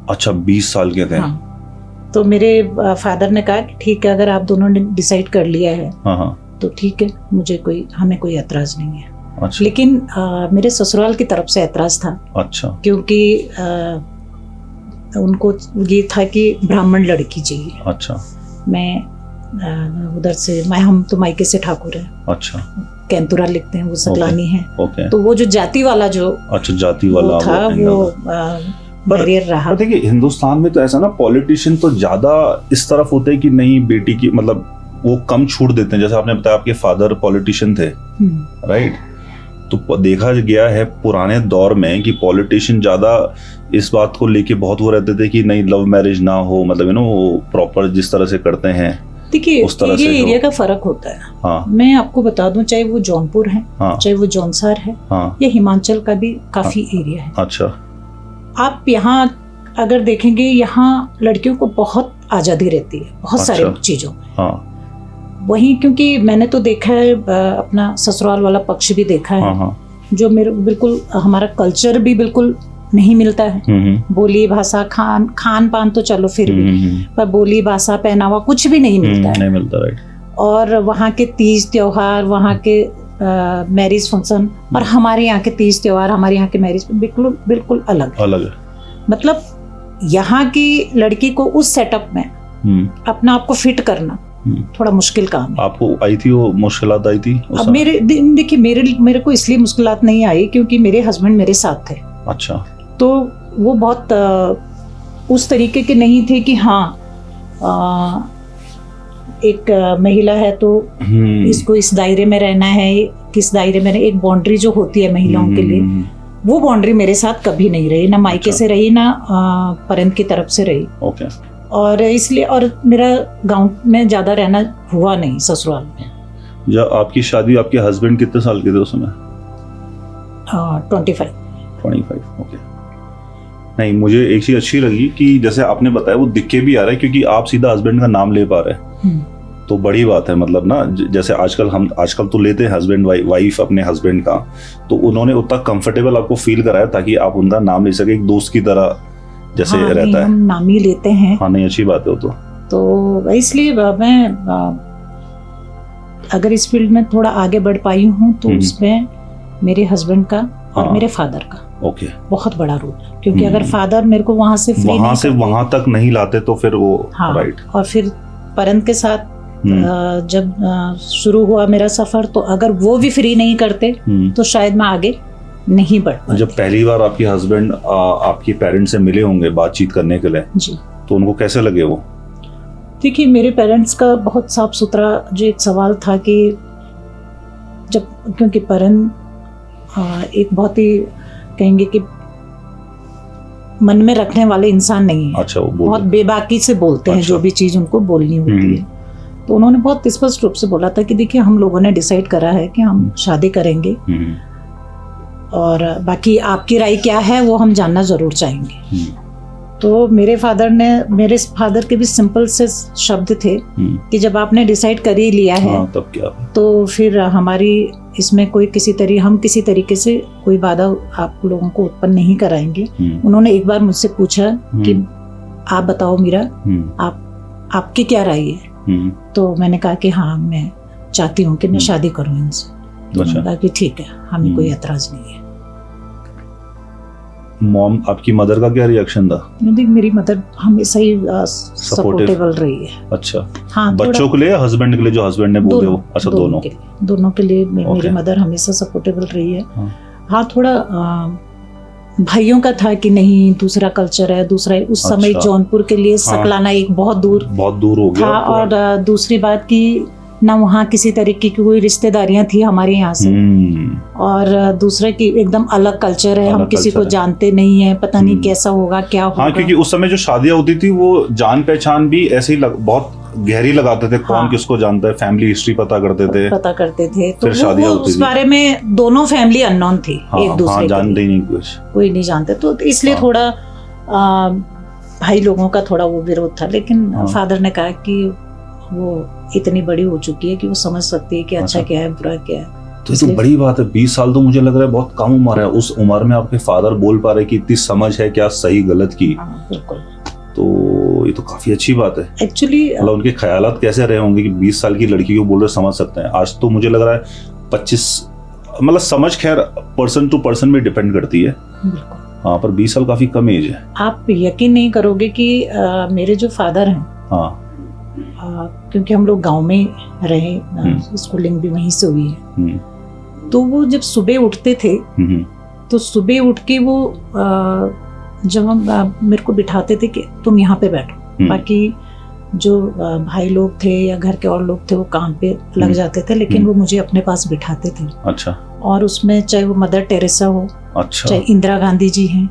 अच्छा, 20 साल के थे। हाँ। तो मेरे फादर ने कहा कि ठीक है, अगर आप दोनों ने डिसाइड कर लिया है तो ठीक है, हमें कोई एतराज नहीं है। अच्छा। लेकिन मेरे ससुराल की तरफ से एतराज था। अच्छा। क्योंकि उनको ये था कि ब्राह्मण लड़की चाहिए। अच्छा। मैं उधर से हम तो मायके से ठाकुर है। अच्छा। कैंतुरा लिखते हैं, वो सकलानी है। ओके। तो वो जो जाति वाला जो अच्छा, जाति वाला था वो बैरियर रहा। देखिए हिंदुस्तान में तो ऐसा ना, पॉलिटिशियन तो ज्यादा इस तरफ होते हैं कि नहीं बेटी की, मतलब वो कम छूट देते हैं। जैसे आपने बताया आपके फादर पॉलिटिशियन थे, राइट? तो देखा गया है पुराने दौर में कि पॉलिटिशियन ज्यादा इस बात को लेके बहुत वो रहते थे कि नहीं लव मैरिज ना हो, मतलब वो प्रॉपर जिस तरह से करते हैं। देखिए ये एरिया का फर्क होता है। हाँ। मैं आपको बता दूं, चाहे वो जौनपुर है, हाँ। चाहे वो जौनसार है, हाँ। या हिमाचल का भी काफी एरिया है। अच्छा। आप यहाँ अगर देखेंगे, यहाँ लड़कियों को बहुत आजादी रहती है बहुत सारे चीजों में। हाँ। वहीं क्योंकि मैंने तो देखा है, अपना ससुराल वाला पक्ष भी देखा है। हाँ। जो मेरे बिल्कुल हमारा कल्चर भी बिल्कुल नहीं मिलता है। बोली भाषा खान पान तो चलो फिर भी, पर बोली भाषा पहनावा कुछ भी नहीं मिलता है। नहीं मिलता, राइट। और वहाँ के तीज त्योहार, वहाँ के मैरिज फंक्शन और हमारे यहाँ के तीज त्योहार, हमारे यहाँ के मैरिज बिल्कुल अलग है। मतलब यहाँ की लड़की को उस सेटअप में अपना आप को फिट करना थोड़ा मुश्किल काम है। आपको आई थी वो मुश्किलात आई थी? अब देखिए मेरे को इसलिए मुश्किलात नहीं आई क्योंकि मेरे हस्बैंड मेरे साथ थे। अच्छा। तो वो बहुत उस तरीके के नहीं थे कि हाँ एक महिला है तो इसको इस दायरे में रहना है, किस दायरे में, एक बाउंड्री जो होती है महिलाओं के लिए, वो बाउंड्री मेरे साथ कभी नहीं रही, ना मायके से रही, ना परंत की तरफ से रही। ओके। और इसलिए, और मेरा गांव में ज्यादा रहना हुआ नहीं, ससुराल में। जब आपकी शादी, आपके हस्बैंड कितने साल के थे उस समय? 25। ओके। नहीं, मुझे एक चीज अच्छी लगी कि जैसे आपने बताया वो दिख के भी आ रहा है, क्योंकि आप सीधा हस्बैंड का नाम ले पा रहे हैं, तो बड़ी बात है। मतलब ना, जैसे आजकल तो लेते हैं हस्बैंड वाइफ अपने हस्बैंड का, तो उन्होंने उतना कंफर्टेबल आपको फील कराया ताकि आप उनका नाम ले सके, एक दोस्त की तरह जैसे रहता है। हम नाम ही लेते हैं। हाँ, नहीं, अच्छी बात है वो तो इसलिए मैं अगर इस फील्ड में थोड़ा आगे बढ़ पाई हूँ तो उसमें मेरे हस्बैंड का और मेरे फादर का बहुत बड़ा रोल है। क्योंकि अगर फादर मेरे को वहां से वहां तक नहीं लाते तो फिर वो राइट। और फिर परंत के साथ जब शुरू हुआ मेरा सफर, तो अगर वो भी फ्री नहीं करते तो शायद मैं आगे नहीं बढ़ पाती। जब पहली बार आपके हस्बैंड आपके पेरेंट्स से मिले होंगे बातचीत करने के लिए जी, तो उनको कैसे लगे वो? देखिए मेरे पेरेंट्स का बहुत साफ सुथरा जो एक सवाल था कि जब, क्योंकि परन एक बहुत ही कहेंगे कि मन में रखने वाले इंसान नहीं है। अच्छा, वो बहुत बेबाकी से बोलते हैं जो भी चीज उनको बोलनी होती है। तो उन्होंने बहुत स्पष्ट रूप से बोला था कि देखिए हम लोगों ने डिसाइड करा है कि हम शादी करेंगे, और बाकी आपकी राय क्या है वो हम जानना जरूर चाहेंगे। तो मेरे फादर के भी सिंपल से शब्द थे कि जब आपने डिसाइड कर ही लिया है तब क्या, तो फिर हमारी इसमें हम किसी तरीके से कोई बाधा आप लोगों को उत्पन्न नहीं कराएंगे। उन्होंने एक बार मुझसे पूछा कि आप बताओ मीरा, आपकी क्या राय है? तो मैंने कहा कि हाँ मैं चाहती हूँ कि मैं शादी करूँ इनसे। तो अच्छा। मैंने कहा कि ठीक है, हमें कोई एतराज नहीं है। मॉम, आपकी मदर का क्या रिएक्शन था? मेरी मदर हमेशा ही सपोर्टेबल रही है। अच्छा। हाँ, बच्चों के लिए या हस्बैंड के लिए, जो हस्बैंड ने बोले वो? अच्छा, दोनों के लिए मेरी मदर हमेशा सपोर्टेबल रही है। हाँ, थोड़ा भाइयों का था कि नहीं दूसरा कल्चर है, दूसरा उस समय जौनपुर के लिए सकलाना एक बहुत दूर हो गया था। और दूसरी बात की ना वहाँ किसी तरीके की कोई रिश्तेदारियां थी हमारे यहाँ से, और दूसरा की एकदम अलग कल्चर है, हम किसी को जानते नहीं है, पता नहीं कैसा होगा क्या होगा। हाँ, क्योंकि उस समय जो शादियां होती थी वो जान पहचान भी ऐसे ही बहुत गहरी लगाते थे। कौन किसको जानता है, फैमिली हिस्ट्री पता करते थे। तो शादियां होती थी, उस बारे में दोनों फैमिली अननोन थी, एक दूसरे जानते ही नहीं, कोई नहीं जानते। तो इसलिए थोड़ा भाई लोगों का थोड़ा वो विरोध था, लेकिन फादर ने कहा कि वो इतनी बड़ी हो चुकी है कि वो समझ सकती है कि अच्छा क्या है, बुरा क्या है। तो ये तो बड़ी बात है। 20 साल तो मुझे लग रहा है बहुत कम उम्र है। उस उम्र में आपके फादर बोल पा रहे कि इतनी समझ है क्या सही गलत की। बिल्कुल। तो ये तो काफी अच्छी बात है। एक्चुअली मतलब उनके ख्यालात कैसे रहे होंगे कि 20 साल की लड़की को बोल रहे समझ सकते हैं। आज तो मुझे लग रहा है 25, मतलब समझ खैर पर्सन टू पर्सन में डिपेंड करती है। हाँ, पर 20 साल काफी कम एज है। आप यकीन नहीं करोगे कि मेरे जो फादर हैं, हाँ, क्योंकि हम लोग गांव में रहे, स्कूलिंग भी वहीं से हुई है, तो वो जब सुबह उठते थे तो सुबह उठ के वो जब हम मेरे को बिठाते थे कि तुम यहाँ पे बैठो, बाकी जो भाई लोग थे या घर के और लोग थे वो काम पे लग जाते थे, लेकिन वो मुझे अपने पास बिठाते थे। अच्छा। और उसमें चाहे वो मदर टेरेसा हो, अच्छा, चाहे इंदिरा गांधी जी हैं,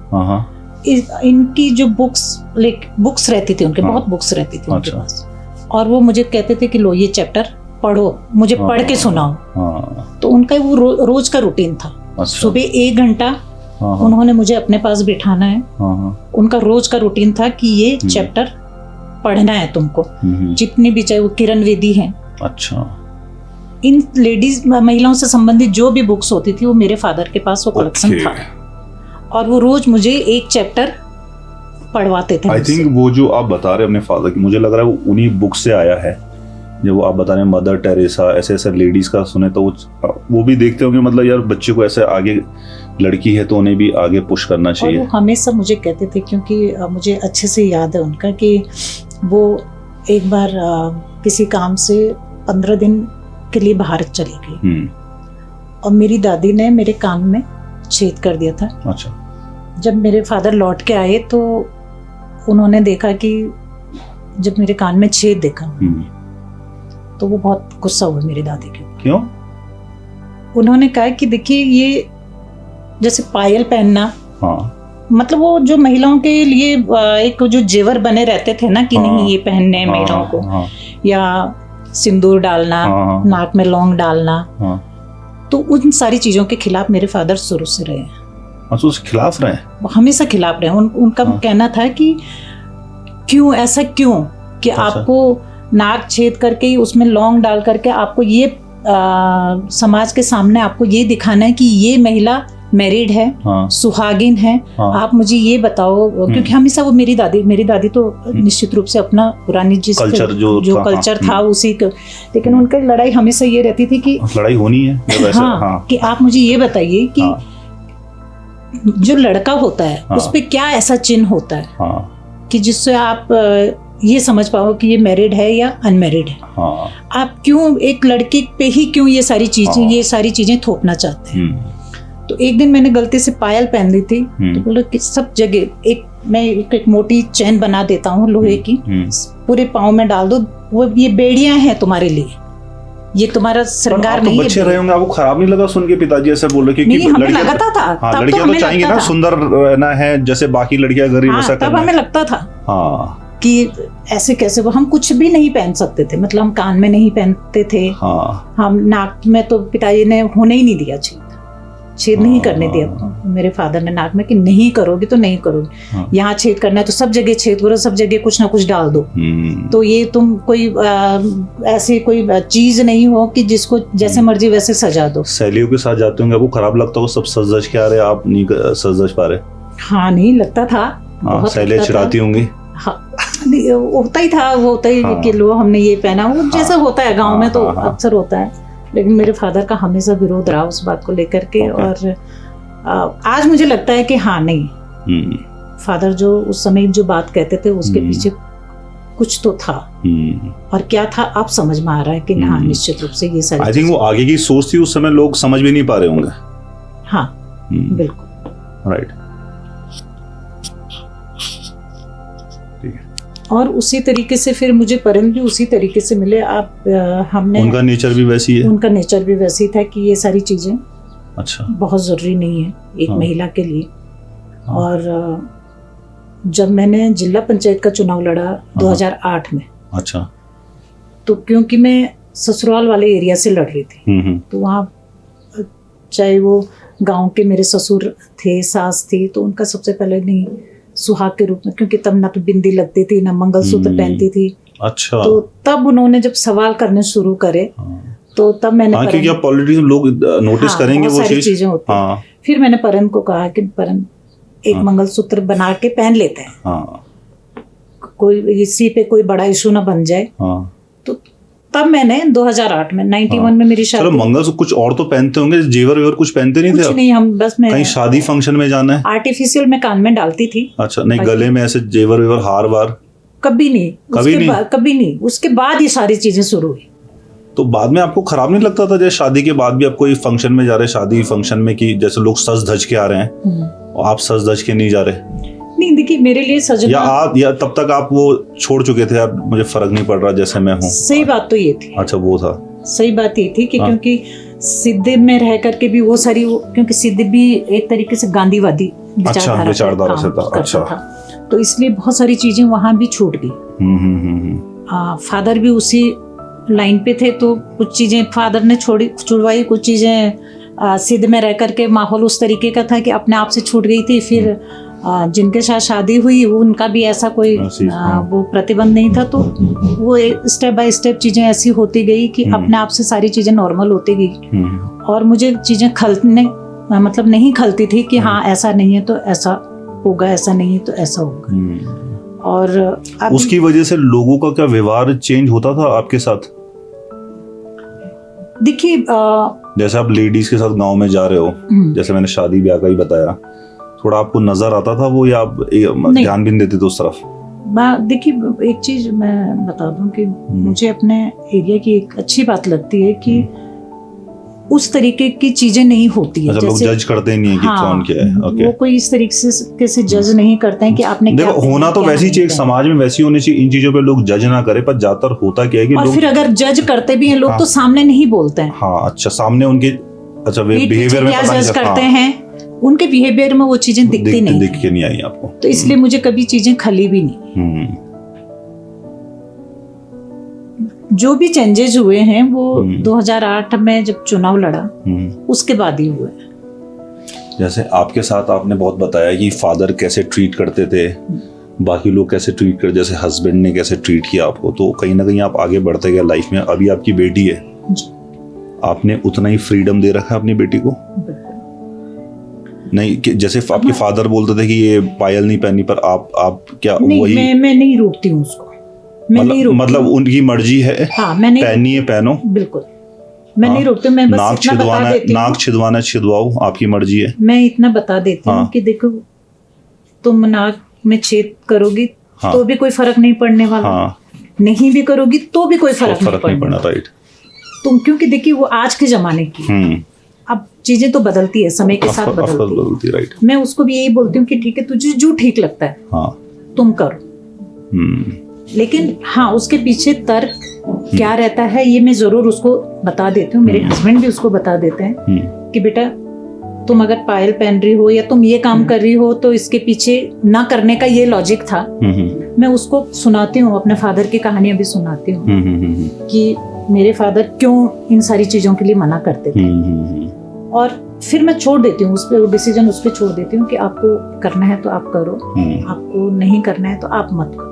इनकी जो बुक्स रहती थी उनके, बहुत बुक्स रहती थी उनके पास, और वो मुझे कहते थे कि लो ये चैप्टर पढ़ो, मुझे पढ़ के सुनाओ। तो उनका वो रोज का रूटीन था। अच्छा। सुबह 1 घंटा उन्होंने मुझे अपने पास बिठाना है। उनका रोज का रूटीन था कि ये चैप्टर पढ़ना है तुमको, जितनी भी, चाहे वो किरण वेदी हैं, अच्छा, इन लेडीज महिलाओं से संबंधित जो भी बुक्स होती थी वो मेरे फादर के पास वो कलेक्शन था, और वो रोज मुझे एक चैप्टर पढ़वाते थे। आई थिंक वो जो आप बता रहे हैं अपने फादर की, मुझे लग रहा है वो उन्हीं बुक से आया है। जब वो आप बता रहे हैं मदर टेरेसा, ऐसे ऐसे लेडीज का सुने तो वो भी देखते होंगे, मतलब यार बच्चे को ऐसे आगे, लड़की है तो उन्हें भी आगे पुश करना चाहिए। और वो हमेशा मुझे कहते थे, क्योंकि मुझे अच्छे से याद है उनका, कि वो एक बार किसी काम से 15 दिन के लिए बाहर चली गई, और मेरी दादी ने मेरे कान में छेद कर दिया था। अच्छा। जब मेरे फादर लौट के आए तो उन्होंने देखा कि जब मेरे कान में छेद देखा तो वो बहुत गुस्सा हुआ मेरी दादी के। क्यों? उन्होंने कहा कि देखिए ये जैसे पायल पहनना, मतलब वो जो महिलाओं के लिए एक जो जेवर बने रहते थे ना कि नहीं ये पहनने महिलाओं को, या सिंदूर डालना, नाक में लौंग डालना, तो उन सारी चीजों के खिलाफ मेरे फादर शुरू से रहे हैं। अच्छा, उसके खिलाफ रहे? हमेशा खिलाफ रहे। उनका कहना था कि क्यों ऐसा, क्यों कि आपको नाक छेद करके उसमें लौंग डाल करके आपको ये समाज के सामने आपको ये दिखाना है कि ये महिला मैरिड है, सुहागिन है। आप मुझे ये बताओ, क्योंकि हमेशा वो मेरी दादी तो निश्चित रूप से अपना पुरानी जिस कल्चर जो कल्चर था उसी का, लेकिन उनकी लड़ाई हमेशा ये रहती थी कि लड़ाई होनी है वैसे। कि आप मुझे ये बताइए कि जो लड़का होता है उस पे क्या ऐसा चिन्ह होता है कि जिससे आप ये समझ पाओ कि ये मैरिड है या अनमैरिड है। आप क्यों एक लड़के पे ही क्यों ये सारी चीजें थोपना चाहते हैं। तो एक दिन मैंने गलती से पायल पहन ली थी, तो बोला कि सब जगह मैं एक मोटी चैन बना देता हूँ लोहे की, पूरे पाँव में डाल दो, वो ये बेड़ियां हैं तुम्हारे लिए, ये तुम्हारा श्रृंगार नहीं है। बच्चे रहे होंगे, आपको खराब नहीं लगा सुन के पिताजी ऐसे बोल रहे? क्योंकि हमें लगता था, लड़कियां तो चाहेंगे ना सुंदर रहना है, जैसे बाकी लड़कियां गरीब वैसा करना। तब हमें लगता था कि ऐसे कैसे, वो हम कुछ भी नहीं पहन सकते थे, मतलब हम कान में नहीं पहनते थे, हम नाक में तो पिताजी ने होने ही नहीं दिया, छेद नहीं करने दिया मेरे फादर ने नाक में, कि नहीं करोगे तो नहीं करोगे, यहाँ छेद करना है तो सब जगह छेद करो, सब जगह कुछ ना कुछ डाल दो, तो ये तुम कोई ऐसी कोई चीज नहीं हो कि जिसको जैसे मर्जी वैसे सजा दो। सहेलियों के साथ जाते होंगे, आपको खराब लगता हो सब सज धज के आ रहे, आप नहीं सज धज पा रहे? हाँ, नहीं लगता था, सहेलियां चिढ़ाती होंगी। नहीं, होता ही था, वो होता ही हाँ। कि लो हमने ये पहना, वो जैसा होता है गांव में तो हाँ, हाँ। अक्सर होता है। लेकिन मेरे फादर का हमेशा विरोध रहा उस बात को लेकर के। और आज मुझे लगता है कि हाँ नहीं, फादर जो उस समय जो बात कहते थे उसके पीछे कुछ तो था, और क्या था अब समझ में आ रहा है कि हाँ निश्चित रूप से ये सारी आई थिंक वो आगे की सोच थी, उस समय लोग समझ भी नहीं पा रहे होंगे। हाँ बिल्कुल राइट। और उसी तरीके से फिर मुझे परम भी उसी तरीके से मिले। आप हमने उनका नेचर भी वैसी है। उनका नेचर भी वैसी था कि ये सारी चीजें अच्छा। बहुत जरूरी नहीं है एक हाँ। महिला के लिए। और जब मैंने जिला पंचायत का चुनाव लड़ा 2008 में, अच्छा। तो क्योंकि मैं ससुराल वाले एरिया से लड़ रही थी, तो वहाँ चाहे वो गांव के मेरे ससुर थे, सास थी, तो उनका सबसे पहले नहीं सुहाग के रूप में, क्योंकि तब ना तो बिंदी लगती थी ना मंगलसूत्र पहनती थी। अच्छा। तो तब उन्होंने जब सवाल करने शुरू करे, तो तब मैंने हाँ, क्योंकि अब पॉलिटिक्स लोग नोटिस करेंगे वो चीज। चीजें होती हैं। हाँ। फिर मैंने परम को कहा कि परम एक मंगलसूत्र बना के पहन लेते हैं, हाँ। कोई इसी पे कोई बड़ा इशू ना बन जाए। हाँ। तो तब मैंने 2008 में 91 में मेरी चलो शादी। मंगलसूत्र कुछ और तो पहनते होंगे, जेवर वेवर कुछ पहनते नहीं थे कुछ आप? नहीं, हम बस मैं कहीं शादी फंक्शन में जाना है? आर्टिफिशियल में कान में डालती थी। अच्छा, नहीं गले में ऐसे जेवर वेवर हार वार? कभी नहीं, कभी नहीं? कभी नहीं। उसके बाद ये सारी चीजें शुरू हुई। तो बाद में आपको खराब नहीं लगता था जैसे शादी के बाद भी आप कोई फंक्शन में जा रहे, शादी फंक्शन में, कि जैसे लोग सज धज के आ रहे हैं और आप सज धज के नहीं जा रहे? नहीं देखिए, मेरे लिए सजना या तब तक आप वो छोड़ चुके थे, यार मुझे फर्क नहीं पड़ रहा जैसे मैं हूँ? सही बात तो ये थी। अच्छा, वो था सही बात ये थी कि हाँ। क्योंकि सिद्धि में रह करके भी वो सारी क्योंकि सिद्धि भी एक तरीके से गांधीवादी विचारधारा से था। करता अच्छा। था, तो इसलिए बहुत सारी चीजें वहां भी छूट गई। फादर भी उसी लाइन पे थे, तो कुछ चीजें फादर ने छुड़वाई, कुछ चीजें सिद्ध में रह करके माहौल उस तरीके का था कि अपने आप से छूट गई थी। फिर जिनके साथ शादी हुई उनका भी ऐसा कोई वो प्रतिबंध नहीं था, तो वो स्टेप बाय स्टेप चीजें ऐसी होती गई कि अपने आप से सारी चीजें नॉर्मल होती गई। और मुझे चीजें खलने मतलब नहीं खलती थी कि हाँ ऐसा नहीं है तो ऐसा होगा, ऐसा नहीं है तो ऐसा होगा। और उसकी वजह से लोगों का क्या व्यवहार चेंज होता था आपके साथ? देखिए जैसे आप लेडीज के साथ गांव में जा रहे हो, जैसे मैंने शादी ब्याह का ही बताया, थोड़ा आपको नजर आता था वो, या आप ध्यान भी नहीं देते थे उस तरफ? देखिए एक चीज मैं बता दूं कि मुझे अपने एरिया की एक अच्छी बात लगती है कि उस तरीके की चीजें नहीं होती है। अच्छा, लोग जज करते नहीं है कि कौन क्या है। ओके। वो कोई इस तरीके से जज नहीं करते हैं कि आपने क्या देखो, होना तो वैसी चीज समाज में वैसी होनी चाहिए, इन चीजों पे लोग जज ना करे, पर ज्यादातर होता क्या है कि और लोग फिर अगर जज करते भी हैं लोग तो सामने नहीं बोलते हैं। हाँ, अच्छा, सामने उनके अच्छा बिहेवियर में क्या पता नहीं जज चलता। करते हैं, उनके बिहेवियर में वो चीजें दिखती नहीं, दिख के नहीं आई आपको, तो इसलिए मुझे कभी चीजें खली भी नहीं। जो भी चेंजेस हुए हैं वो 2008 में जब चुनाव लड़ा उसके बाद ही हुए। जैसे आपके साथ आपने बहुत बताया कि फादर कैसे ट्रीट करते थे, बाकी लोग कैसे ट्रीट करते, जैसे हस्बैंड ने कैसे ट्रीट किया आपको, तो कहीं ना कहीं आप आगे बढ़ते गए लाइफ में। अभी आपकी बेटी है, आपने उतना ही फ्रीडम दे रखा है अपनी बेटी को? नहीं कि जैसे आपके फादर बोलते थे कि ये पायल नहीं पहनी, पर आप क्या नहीं, वही? मैं नहीं रोकती हूँ उसको, मैं नहीं रोकती। मतलब उनकी मर्जी है, हाँ, मैं नहीं पहनी है पहनो, बिल्कुल मैं नहीं रोकती हूँ। मैं बस इतना बता देती हूँ, नाक छिदवाना छिदवाओ, आपकी मर्जी है। मैं इतना बता देती हूँ कि देखो तुम नाक में छेद करोगी तो भी कोई फर्क नहीं पड़ने वाला, नहीं भी करोगी तो भी कोई फर्क नहीं पड़ना। राइट। तुम क्योंकि देखिए वो आज के जमाने की, अब चीजें तो बदलती है, समय के साथ बदलती है। राइट। मैं उसको भी यही बोलती हूँ कि ठीक है, तुझे जो ठीक लगता है तुम करो, लेकिन हाँ उसके पीछे तर्क क्या रहता है ये मैं जरूर उसको बता देती हूँ। मेरे हस्बैंड भी उसको बता देते हैं कि बेटा तुम अगर पायल पहन रही हो या तुम ये काम कर रही हो तो इसके पीछे ना करने का ये लॉजिक था। मैं उसको सुनाती हूँ, अपने फादर की कहानियां भी सुनाती हूँ कि मेरे फादर क्यों इन सारी चीजों के लिए मना करते थे। और फिर मैं छोड़ देती हूँ उस पर, डिसीजन उस पर छोड़ देती हूँ कि आपको करना है तो आप करो, आपको नहीं करना है तो आप मत करो।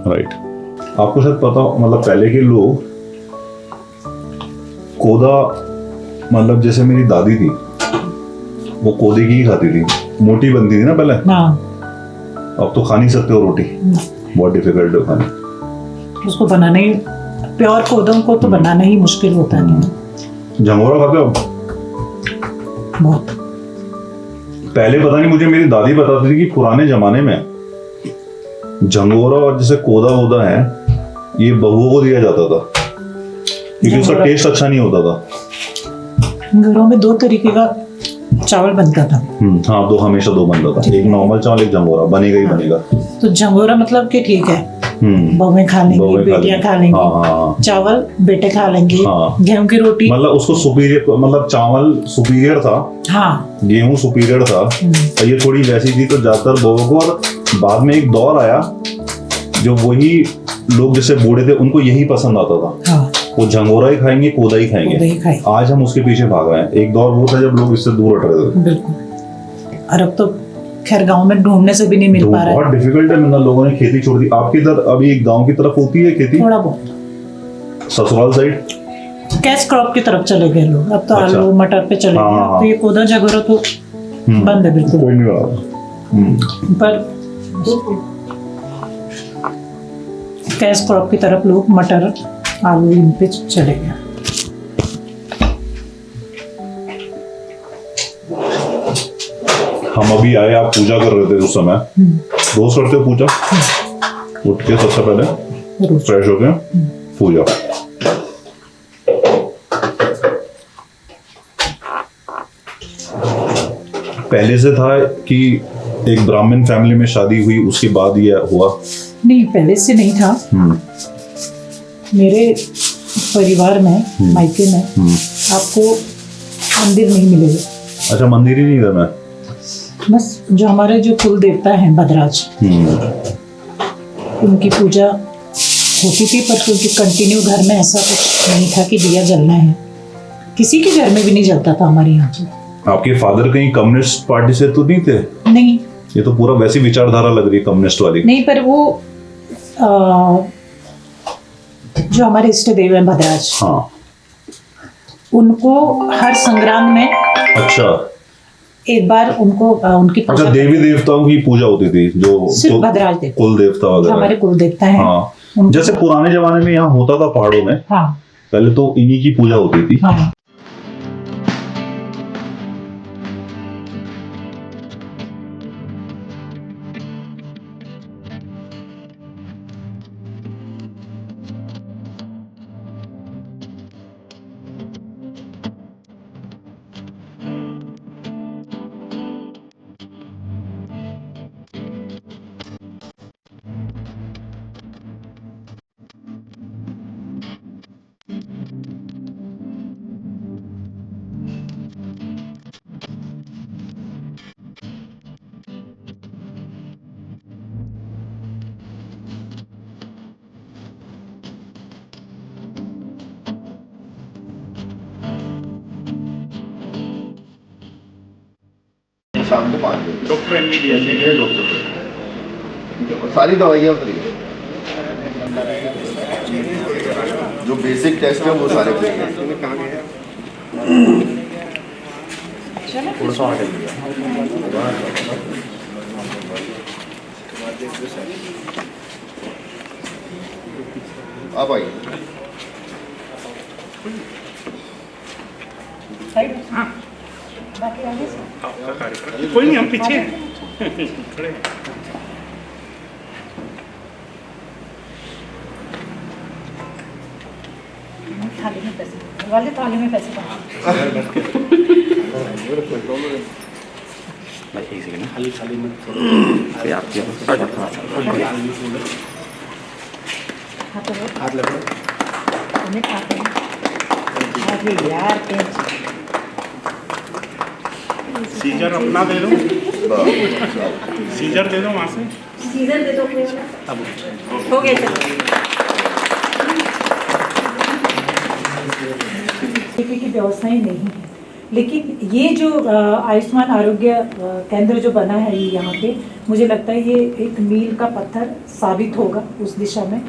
राइट। आपको शायद पता, मतलब पहले के लोग कोदा, मतलब जैसे मेरी दादी थी वो कोदे की ही खाती थी, मोटी बनती थी ना पहले, अब तो खा नहीं सकते हो रोटी, बहुत डिफिकल्ट है खानी। उसको बनाना ही, प्योर कोदों को तो बनाना ही मुश्किल होता है। झंगोरा खाते हो? बहुत। पहले पता नहीं, मुझे मेरी दादी बताती थी कि पुराने जमाने में झंगोरा और जैसे कोदा वोदा है, ये बहुओं को दिया जाता था क्योंकि उसका टेस्ट अच्छा नहीं होता था। घरों में 2 तरीके का चावल बनता था। हाँ, हमेशा 2 बनता था, एक नॉर्मल चावल, एक झंगोरा, बनेगा ही बनेगा। तो झंगोरा मतलब कि ठीक है, बहुएं खा लेंगी, बेटियां खा लेंगी। हाँ। चावल बेटे खा लेंगे। हाँ। गेहूं की रोटी, मतलब उसको सुपीरियर, मतलब चावल सुपीरियर था, हाँ, गेहूं सुपीरियर था, और ये थोड़ी वैसी थी। तो ज्यादातर बहुओं को, और बाद में एक दौर आया जो वही लोग जैसे बूढ़े थे उनको यही पसंद आता था। हाँ, वो झंगोरा ही खाएंगे, कोदा ही खाएंगे। आज हम उसके पीछे भाग रहे हैं। एक दौर वो था जब लोग इससे दूर हट रहे थे। बिल्कुल। और अब तो खैर गांव में ढूंढने से भी नहीं मिल पा रहा है। बहुत डिफिकल्ट है, मतलब लोगों ने खेती छोड़ दी। आपकी इधर अभी गांव की तरफ होती है खेती? थोड़ा बहुत। ससुराल साइड कैश क्रॉप की तरफ चले गए लोग, अब तो अच्छा। आलू मटर पे चले गए। तो ये कोदा झगोरा तो बंद है बिल्कुल। कोई नहीं रहा। पर कैश क्रॉप की तरफ लोग मटर आलू इन पे चले गए। हम अभी आए, आप पूजा कर रहे थे उस समय। रोज करते हो पूजा? उठ के सबसे पहले फ्रेश होके पूजा। पहले से था कि एक ब्राह्मण फैमिली में शादी हुई, उसके बाद ये हुआ? नहीं, पहले से नहीं था। मेरे परिवार में, मायके में आपको मंदिर नहीं मिलेगा। अच्छा, मंदिर ही नहीं करना? बस जो हमारे जो कुल देवता हैं बदराज, उनकी पूजा होती थी, पर क्योंकि कंटिन्यू घर में ऐसा कुछ नहीं था कि दिया जलना है, किसी के घर में भी नहीं जलता था हमारे यहाँ पे। आपके फादर कहीं कम्युनिस्ट पार्टी से तो नहीं थे? नहीं। ये तो पूरा वैसी विचारधारा लग रही है कम्युनिस्ट वाली। नहीं, पर वो जो हमारे इष्ट देव हैं भद्राज, हाँ, उनको हर संग्राम में, अच्छा, एक बार उनको उनकी अच्छा, देवी देवताओं की पूजा होती थी जो सिर्फ भद्राज देव, कुल देवता जो वगैरह, हमारे कुल देवता हैं। हाँ, जैसे पुराने जमाने में यहाँ होता था पहाड़ों में। हाँ, पहले तो इन्हीं की पूजा होती थी। हाँ। शाम को 5 बजे डॉक्टर एमबीबीएस डॉक्टर सारी दवाइयाँ फ्री है। जो बेसिक टेस्ट है वो सारे फ्री है। थोड़ा सा आगे आप आइए। कोई नहीं, हम पीछे खड़े। थाली में पैसे वाले, थाली में पैसे खाली खाली में हाथ लगा यार। सीजर अपना दे दो, सीजर दे दो वहाँ से, सीजर दे दो। हो गया, चलो। की व्यवस्थाएं नहीं है, लेकिन ये जो आयुष्मान आरोग्य केंद्र जो बना है ये यहाँ पे, मुझे लगता है ये एक मील का पत्थर साबित होगा उस दिशा में।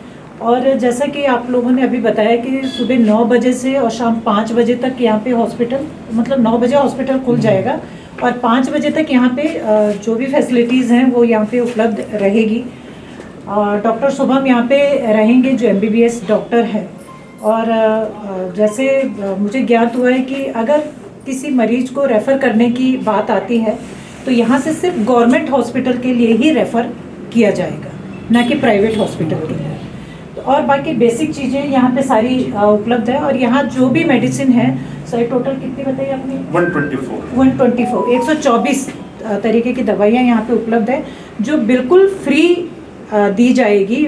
और जैसा कि आप लोगों ने अभी बताया कि सुबह 9 बजे से और शाम 5 बजे तक यहाँ पे हॉस्पिटल, मतलब 9 बजे हॉस्पिटल खुल जाएगा और 5 बजे तक यहाँ पे जो भी फैसिलिटीज़ हैं वो यहाँ पे उपलब्ध रहेगी। डॉक्टर शुभम यहाँ पे रहेंगे जो MBBS डॉक्टर है। और जैसे मुझे ज्ञात हुआ है कि अगर किसी मरीज को रेफ़र करने की बात आती है तो यहाँ से सिर्फ गवर्नमेंट हॉस्पिटल के लिए ही रेफ़र किया जाएगा, ना कि प्राइवेट हॉस्पिटल के लिए। और बाकी बेसिक चीज़ें यहाँ पे सारी उपलब्ध है। और यहाँ जो भी मेडिसिन है, सर टोटल कितनी बताइए आपने? 124 124 तरीके की दवाइयाँ यहाँ पे उपलब्ध है जो बिल्कुल फ्री दी जाएगी,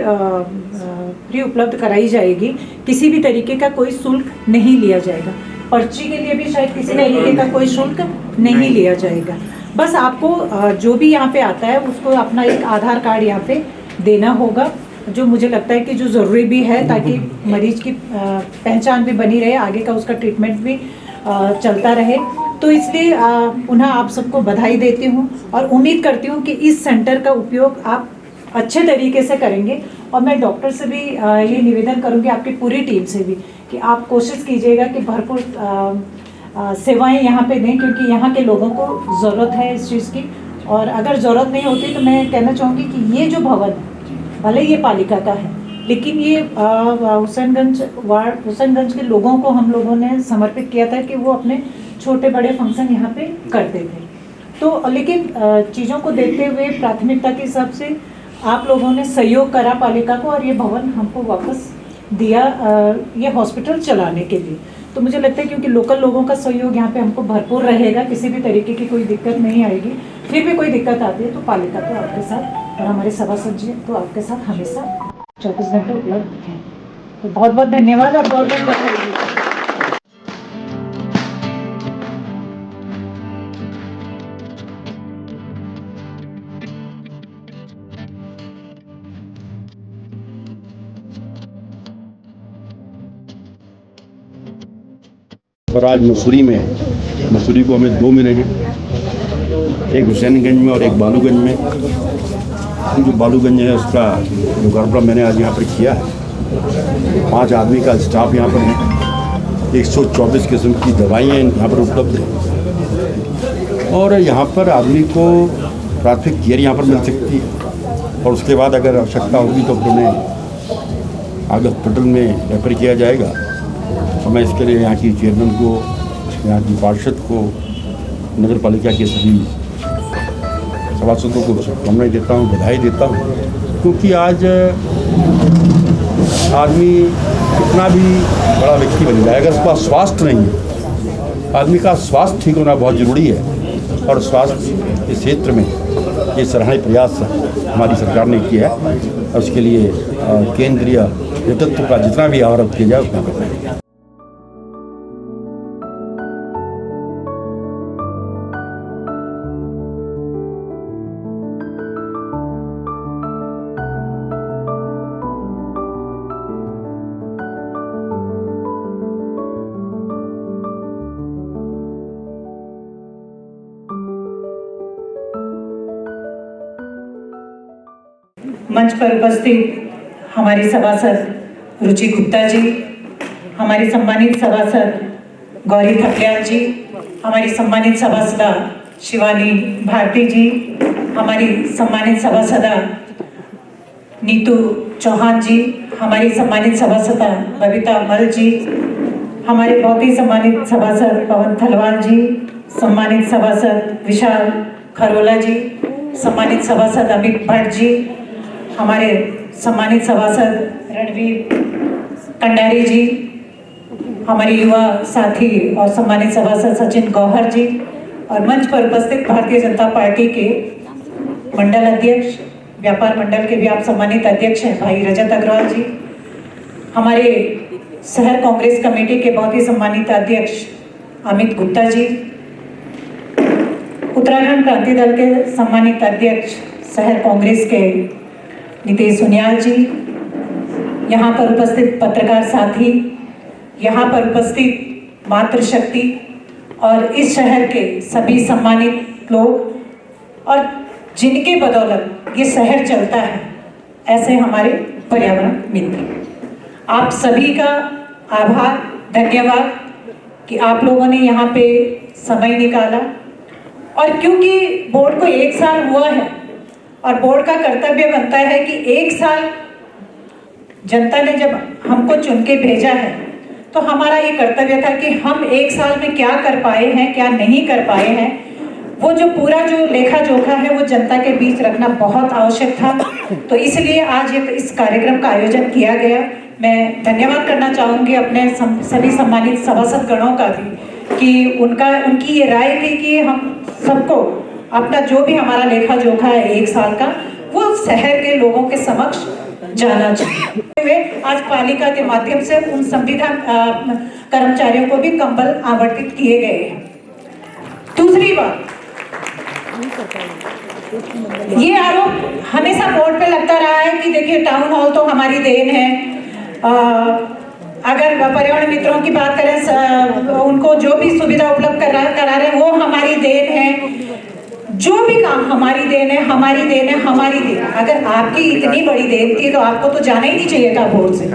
फ्री उपलब्ध कराई जाएगी। किसी भी तरीके का कोई शुल्क नहीं लिया जाएगा। पर्ची के लिए भी शायद किसी तरीके का कोई शुल्क नहीं लिया जाएगा। बस आपको जो भी यहाँ पे आता है उसको अपना एक आधार कार्ड यहाँ पे देना होगा, जो मुझे लगता है कि जो ज़रूरी भी है ताकि मरीज की पहचान भी बनी रहे, आगे का उसका ट्रीटमेंट भी चलता रहे। तो इसलिए पुनः आप सबको बधाई देती हूँ और उम्मीद करती हूँ कि इस सेंटर का उपयोग आप अच्छे तरीके से करेंगे। और मैं डॉक्टर से भी ये निवेदन करूँगी, आपकी पूरी टीम से भी, कि आप कोशिश कीजिएगा कि भरपूर सेवाएं यहाँ पे दें, क्योंकि यहाँ के लोगों को ज़रूरत है इस चीज़ की। और अगर ज़रूरत नहीं होती तो मैं कहना चाहूँगी कि ये जो भवन भले ये पालिका का है, लेकिन ये हुसैनगंज के लोगों को हम लोगों ने समर्पित किया था कि वो अपने छोटे बड़े फंक्शन यहाँ पे करते थे। तो लेकिन चीज़ों को देखते हुए प्राथमिकता के हिसाब से आप लोगों ने सहयोग करा पालिका को और ये भवन हमको वापस दिया ये हॉस्पिटल चलाने के लिए। तो मुझे लगता है क्योंकि लोकल लोगों का सहयोग यहाँ पे हमको भरपूर रहेगा, किसी भी तरीके की कोई दिक्कत नहीं आएगी। फिर भी कोई दिक्कत आती है तो पालिका तो आपके साथ और हमारे सभासद जी तो आपके साथ हमेशा 24 घंटे उपलब्ध हैं। तो बहुत बहुत धन्यवाद और बहुत बहुत बधाई। और आज मसूरी को हमें 2 मिले हैं, एक हुसैनगंज में और एक बालूगंज में। जो बालूगंज है उसका जो गड़बड़ा मैंने आज यहाँ पर किया है, 5 आदमी का स्टाफ यहाँ पर है, 124 किस्म की दवाइयाँ यहाँ पर उपलब्ध हैं और यहाँ पर आदमी को प्राथमिक केयर यहाँ पर मिल सकती है। और उसके बाद अगर आवश्यकता होगी तो फिर उन्हें आगे हॉस्पिटल में रेफर किया जाएगा। तो मैं इसके लिए यहाँ की चेयरमैन को, यहाँ की पार्षद को, नगर पालिका के सभी सभासदों को शुभकामनाएं देता हूँ, बधाई देता हूँ। क्योंकि आज आदमी कितना भी बड़ा व्यक्ति बन जाए, अगर उसका स्वास्थ्य नहीं है, आदमी का स्वास्थ्य ठीक होना बहुत ज़रूरी है। और स्वास्थ्य के क्षेत्र में ये सराहनीय प्रयास हमारी सरकार ने किया है और उसके लिए केंद्रीय नेतृत्व का जितना भी आरोप किया जाए उतना करना। मंच पर उपस्थित हमारी सभासद रुचि गुप्ता जी, हमारी सम्मानित सभासद गौरी थपलियाल जी, हमारी सम्मानित सभासदा शिवानी भारती जी, हमारी सम्मानित सभासदा नीतू चौहान जी, हमारी सम्मानित सभासदा बबीता मल जी, हमारे बहुत ही सम्मानित सभासद पवन थलवाल जी, सम्मानित सभासद विशाल खरोला जी, सम्मानित सभासद अमित भट्ट जी, हमारे सम्मानित सभासद रणवीर कंडारी जी, हमारे युवा साथी और सम्मानित सभासद सचिन गौहर जी और मंच पर उपस्थित भारतीय जनता पार्टी के मंडल अध्यक्ष, व्यापार मंडल के भी आप सम्मानित अध्यक्ष हैं भाई रजत अग्रवाल जी, हमारे शहर कांग्रेस कमेटी के बहुत ही सम्मानित अध्यक्ष अमित गुप्ता जी, उत्तराखंड क्रांति दल के सम्मानित अध्यक्ष शहर कांग्रेस के नितेश सुनियाल जी, यहाँ पर उपस्थित पत्रकार साथी, यहाँ पर उपस्थित मातृशक्ति और इस शहर के सभी सम्मानित लोग और जिनके बदौलत ये शहर चलता है, ऐसे हमारे पर्यावरण मित्र, आप सभी का आभार, धन्यवाद कि आप लोगों ने यहाँ पे समय निकाला और क्योंकि बोर्ड को 1 साल हुआ है और बोर्ड का कर्तव्य बनता है कि 1 साल जनता ने जब हमको चुन के भेजा है तो हमारा ये कर्तव्य था कि हम 1 साल में क्या कर पाए हैं, क्या नहीं कर पाए हैं, वो जो पूरा जो लेखा जोखा है वो जनता के बीच रखना बहुत आवश्यक था। तो इसलिए आज इस कार्यक्रम का आयोजन किया गया। मैं धन्यवाद करना चाहूँगी अपने सभी सम्मानित सभासद गणों का भी कि उनकी ये राय थी कि हम सबको अपना जो भी हमारा लेखा जोखा है 1 साल का वो शहर के लोगों के समक्ष जाना चाहिए। आज पालिका के माध्यम से उन संविधान कर्मचारियों को भी कंबल आवंटित किए गए हैं। दूसरी बात, ये आरोप हमेशा बोर्ड पे लगता रहा है कि देखिए टाउन हॉल तो हमारी देन है। अगर पर्यावरण मित्रों की बात करें, उनको जो भी सुविधा उपलब्ध करा रहे हैं वो हमारी देन है। जो भी काम हमारी देन है, हमारी देन है, हमारी देन। अगर आपकी इतनी बड़ी देन थी तो आपको तो जाना ही नहीं चाहिए था बोर्ड से,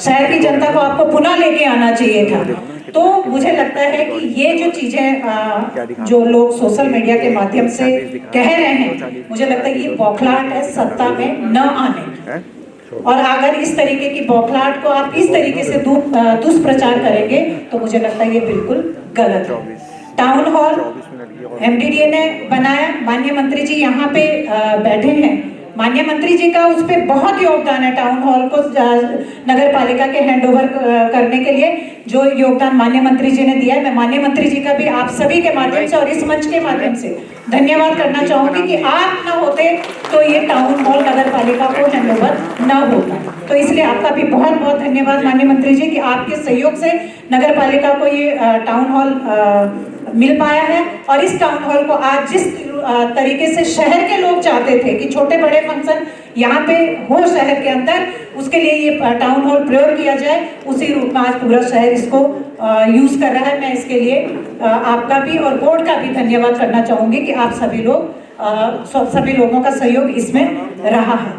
शहर की जनता को आपको पुनः लेके आना चाहिए था। तो मुझे लगता है कि ये जो चीजें जो लोग सोशल मीडिया के माध्यम से कह रहे हैं, मुझे लगता है ये बौखलाहट है सत्ता में न आने। और अगर इस तरीके की बौखलाहट को आप इस तरीके से दुष्प्रचार करेंगे तो मुझे लगता है ये बिल्कुल गलत है। टाउन हॉल एमडीडीए ने बनाया, माननीय मंत्री जी यहाँ पे बैठे हैं, माननीय मंत्री जी का उस पर बहुत योगदान है। टाउन हॉल को नगर पालिका के हैंडओवर करने के लिए जो योगदान माननीय मंत्री जी ने दिया है, मैं माननीय मंत्री जी का भी आप सभी के माध्यम से और इस मंच के माध्यम से धन्यवाद करना चाहूंगी कि आप ना होते तो ये टाउन हॉल नगर पालिका को हैंडओवर ना होता। तो इसलिए आपका भी बहुत बहुत धन्यवाद माननीय मंत्री जी कि आपके सहयोग से नगर पालिका को ये टाउन हॉल मिल पाया है। और इस टाउन हॉल को आज जिस तरीके से शहर के लोग चाहते थे कि छोटे बड़े फंक्शन यहाँ पे हो शहर के अंदर, उसके लिए ये टाउन हॉल प्रयोग किया जाए, उसी रूप में आज पूरा शहर इसको यूज कर रहा है। मैं इसके लिए आपका भी और बोर्ड का भी धन्यवाद करना चाहूंगी कि आप सभी लोगों का सहयोग इसमें रहा है।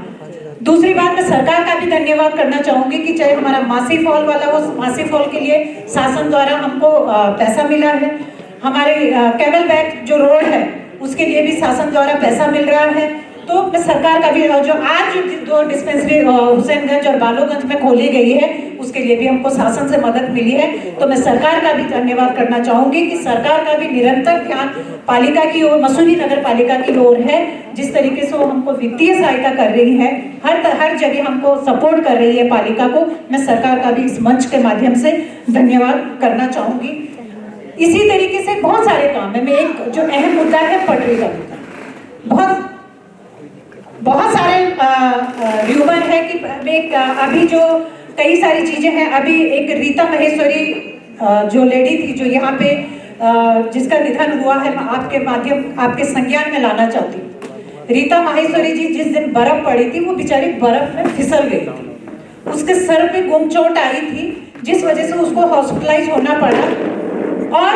दूसरी बात, मैं सरकार का भी धन्यवाद करना चाहूंगी कि चाहे हमारा मासी फॉल वाला, वो मासी फॉल के लिए शासन द्वारा हमको पैसा मिला है। हमारे कैमल बैक जो रोड है उसके लिए भी शासन द्वारा पैसा मिल रहा है। तो मैं सरकार का भी, जो आज 2 डिस्पेंसरी हुसैनगंज और बालोगंज में खोली गई है उसके लिए भी हमको शासन से मदद मिली है। तो मैं सरकार का भी धन्यवाद करना चाहूंगी कि सरकार का भी निरंतर ध्यान पालिका की ओर, मसूरी नगर पालिका की ओर है। जिस तरीके से वो हमको वित्तीय सहायता कर रही है, हर जगह हमको सपोर्ट कर रही है पालिका को, मैं सरकार का भी इस मंच के माध्यम से धन्यवाद करना चाहूंगी। इसी तरीके से बहुत सारे काम है। मैं एक जो अहम मुद्दा है पटरी का, बहुत सारे र्यूमर है कि अभी जो कई सारी चीजें हैं। अभी एक रीता महेश्वरी जो लेडी थी जो यहाँ पे जिसका निधन हुआ है, आपके संज्ञान में लाना चाहती हूँ। रीता माहेश्वरी जी जिस दिन बर्फ पड़ी थी वो बेचारी बर्फ में फिसल गई थी, उसके सर पे गुम चोट आई थी जिस वजह से उसको हॉस्पिटलाइज होना पड़ा। और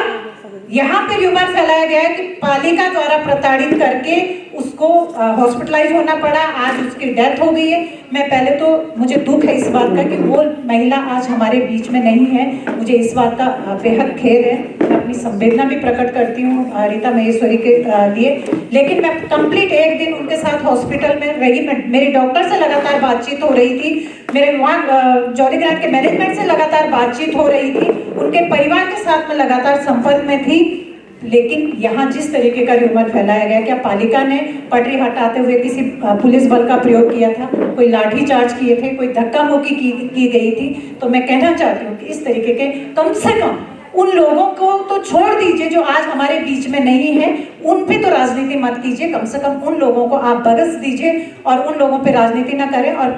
यहाँ पे र्यूमर फैलाया गया है कि पालिका द्वारा प्रताड़ित करके उसको हॉस्पिटलाइज होना पड़ा, आज उसकी डेथ हो गई है। मैं पहले तो मुझे दुख है इस बात का कि वो महिला आज हमारे बीच में नहीं है, मुझे इस बात का बेहद खेद है। मैं अपनी संवेदना भी प्रकट करती हूँ रीता महेश्वरी के लिए। लेकिन मैं कंप्लीट 1 दिन उनके साथ हॉस्पिटल में रही, मेरी डॉक्टर से लगातार बातचीत हो रही थी, मेरे वहाँ जॉली ग्रांट के मैनेजमेंट से लगातार बातचीत हो रही थी, उनके परिवार के साथ में लगातार संपर्क में थी। लेकिन यहाँ जिस तरीके का र्यूमर फैलाया गया, क्या पालिका ने पटरी हटाते हुए किसी पुलिस बल का प्रयोग किया था, कोई लाठी चार्ज किए थे, कोई धक्का मुक्की की गई थी। तो मैं कहना चाहती हूँ कि इस तरीके के कम से कम उन लोगों को तो छोड़ दीजिए जो आज हमारे बीच में नहीं है, उन पे तो राजनीति मत कीजिए, कम से कम उन लोगों को आप बरस दीजिए और उन लोगों पे राजनीति ना करें। और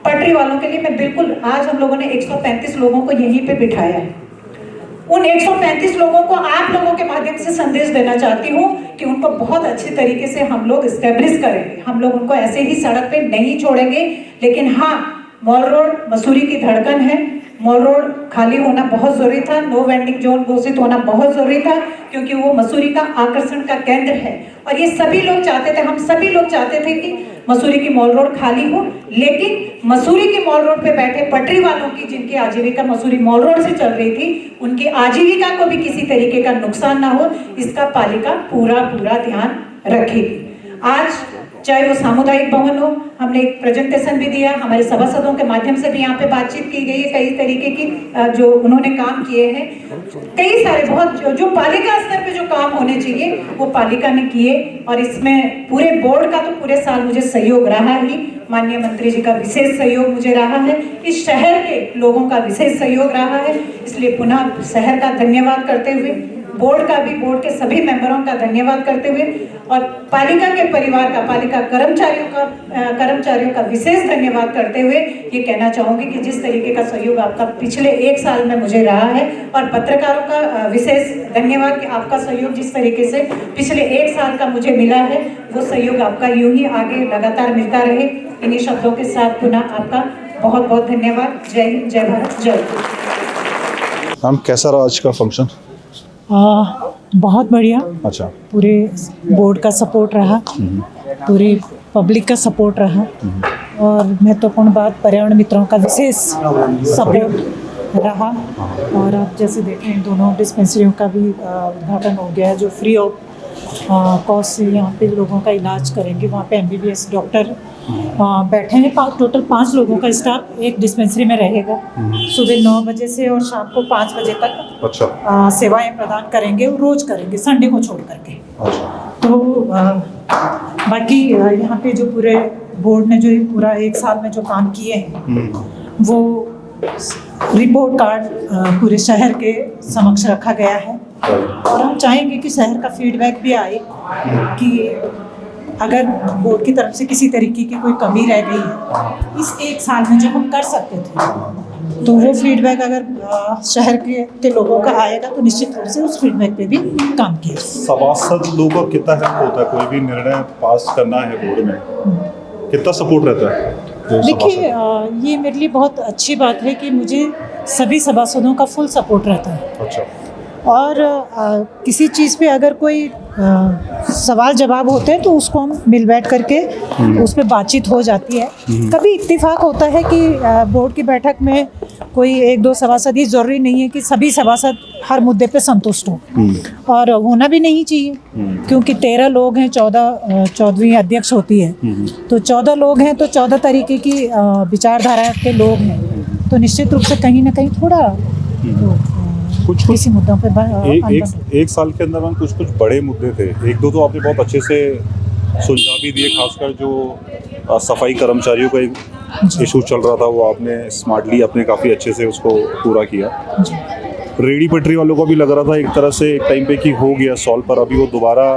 पटरी वालों के लिए मैं बिल्कुल, आज हम लोगों ने 135 लोगों को यहीं पे बिठाया है, उन 135 लोगों को आप लोगों के माध्यम से संदेश देना चाहती हूँ कि उनको बहुत अच्छे तरीके से हम लोग एस्टेब्लिश करेंगे। हम लोग उनको ऐसे ही सड़क पे नहीं छोड़ेंगे। लेकिन हाँ, मॉल रोड मसूरी की धड़कन है, मॉल रोड खाली होना बहुत जरूरी था, नो वेंडिंग जोन घोषित होना बहुत जरूरी था, क्योंकि वो मसूरी का आकर्षण का केंद्र है। और ये सभी लोग चाहते थे, हम सभी लोग चाहते थे कि मसूरी की मॉल रोड खाली हो, लेकिन मसूरी की मॉल रोड पे बैठे पटरी वालों की जिनकी आजीविका मसूरी मॉल रोड से चल रही थी, उनकी आजीविका को भी किसी तरीके का नुकसान ना हो, इसका पालिका पूरा ध्यान रखेगी। आज चाहे वो सामुदायिक भवन हो, हमने एक प्रेजेंटेशन भी दिया, हमारे सभासदों के माध्यम से भी यहाँ पे बातचीत की गई है, कई तरीके की जो उन्होंने काम किए हैं, कई सारे बहुत जो पालिका स्तर पे जो काम होने चाहिए वो पालिका ने किए। और इसमें पूरे बोर्ड का तो पूरे साल मुझे सहयोग रहा ही, माननीय मंत्री जी का विशेष सहयोग मुझे रहा है, इस शहर के लोगों का विशेष सहयोग रहा है, इसलिए पुनः शहर का धन्यवाद करते हुए, बोर्ड का भी, बोर्ड के सभी मेंबरों का धन्यवाद करते हुए और पालिका के परिवार का, पालिका कर्मचारियों का विशेष धन्यवाद करते हुए ये कहना चाहूँगी कि जिस तरीके का सहयोग आपका पिछले 1 साल में मुझे रहा है, और पत्रकारों का विशेष धन्यवाद कि आपका सहयोग जिस तरीके से पिछले 1 साल का मुझे मिला है, वो सहयोग आपका यूं ही आगे लगातार मिलता रहे। इन्हीं शब्दों के साथ पुनः आपका बहुत बहुत धन्यवाद। जय हिंद, जय भारत, जय। मैम कैसा रहा आज का फंक्शन? बहुत बढ़िया। अच्छा। पूरे बोर्ड का सपोर्ट रहा, पूरी पब्लिक का सपोर्ट रहा, और महत्वपूर्ण बात पर्यावरण मित्रों का विशेष सपोर्ट रहा। और आप जैसे देखें इन दोनों डिस्पेंसरियों का भी उद्घाटन हो गया है, जो फ्री ऑफ कॉस्ट से यहाँ पे लोगों का इलाज करेंगे। वहाँ पे MBBS डॉक्टर बैठे हैं, टोटल 5 लोगों का स्टाफ एक डिस्पेंसरी में रहेगा। सुबह 9 बजे से और शाम को 5 बजे तक अच्छा सेवाएं प्रदान करेंगे, वो रोज करेंगे संडे को छोड़ करके। तो बाकी यहाँ पे जो पूरे बोर्ड ने जो पूरा 1 साल में जो काम किए हैं वो रिपोर्ट कार्ड पूरे शहर के समक्ष रखा गया है। और हम चाहेंगे कि शहर का फीडबैक भी आए कि अगर बोर्ड की तरफ से किसी तरीके की कोई कमी रह गई है इस 1 साल में जो हम कर सकते थे, तो वो फीडबैक अगर शहर के लोगों का आएगा तो निश्चित रूप से उस फीडबैक पे भी काम किया। सभासद लोगों का कितना हेल्प होता है? कोई भी निर्णय पास करना है बोर्ड में, कितना सपोर्ट रहता है? देखिए ये मेरे लिए बहुत अच्छी बात है कि मुझे सभी सभासदों का फुल सपोर्ट रहता है। अच्छा। और किसी चीज़ पे अगर कोई सवाल जवाब होते हैं तो उसको हम मिल बैठ करके उस पर बातचीत हो जाती है। कभी इत्तेफाक होता है कि बोर्ड की बैठक में कोई 1-2 सभासद, ये ज़रूरी नहीं है कि सभी सभासद हर मुद्दे पे संतुष्ट हो, और होना भी नहीं चाहिए, क्योंकि 13 लोग हैं, 14वीं अध्यक्ष होती है, तो 14 लोग हैं तो 14 तरीके की विचारधारा के लोग हैं, तो निश्चित रूप से कहीं ना कहीं थोड़ा कुछ किसी मुद्दों पे एक साल के अंदर में कुछ बड़े मुद्दे थे, 1-2 तो आपने बहुत अच्छे से सुलझा भी दिए, खासकर जो सफाई कर्मचारियों का एक इशू चल रहा था वो आपने स्मार्टली अपने काफ़ी अच्छे से उसको पूरा किया। रेडी पटरी वालों को भी लग रहा था एक तरह से एक टाइम पे कि हो गया सॉल्व, पर अभी वो दोबारा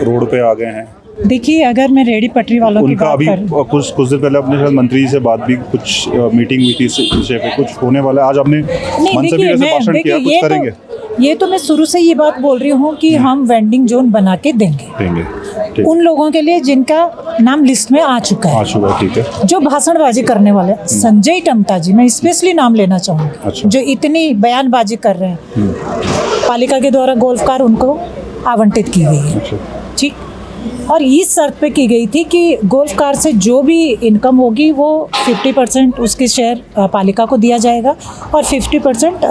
रोड पे आ गए हैं। देखिए अगर मैं रेडी पटरी वालों की बात करूं, कुछ दिन पहले अपने मंत्री जी से बात भी, कुछ मीटिंग हुई थी इस विषय पे, कुछ होने वाला है। आज आपने मंत्री जी से भाषण किया, कुछ करेंगे? ये तो मैं शुरू से ये बात बोल रही हूँ कि हम वेंडिंग जोन बना के देंगे उन लोगों के लिए जिनका नाम लिस्ट में आ चुका है। ठीक है। जो भाषणबाजी करने वाले संजय टमटा जी, मैं स्पेशली नाम लेना चाहूँगी। अच्छा। जो इतनी बयानबाजी कर रहे हैं, पालिका के द्वारा गोल्फ कार उनको आवंटित की गई है। ठीक। और इस शर्त पे की गई थी कि गोल्फ कार से जो भी इनकम होगी वो 50% उसके शेयर पालिका को दिया जाएगा, और 50%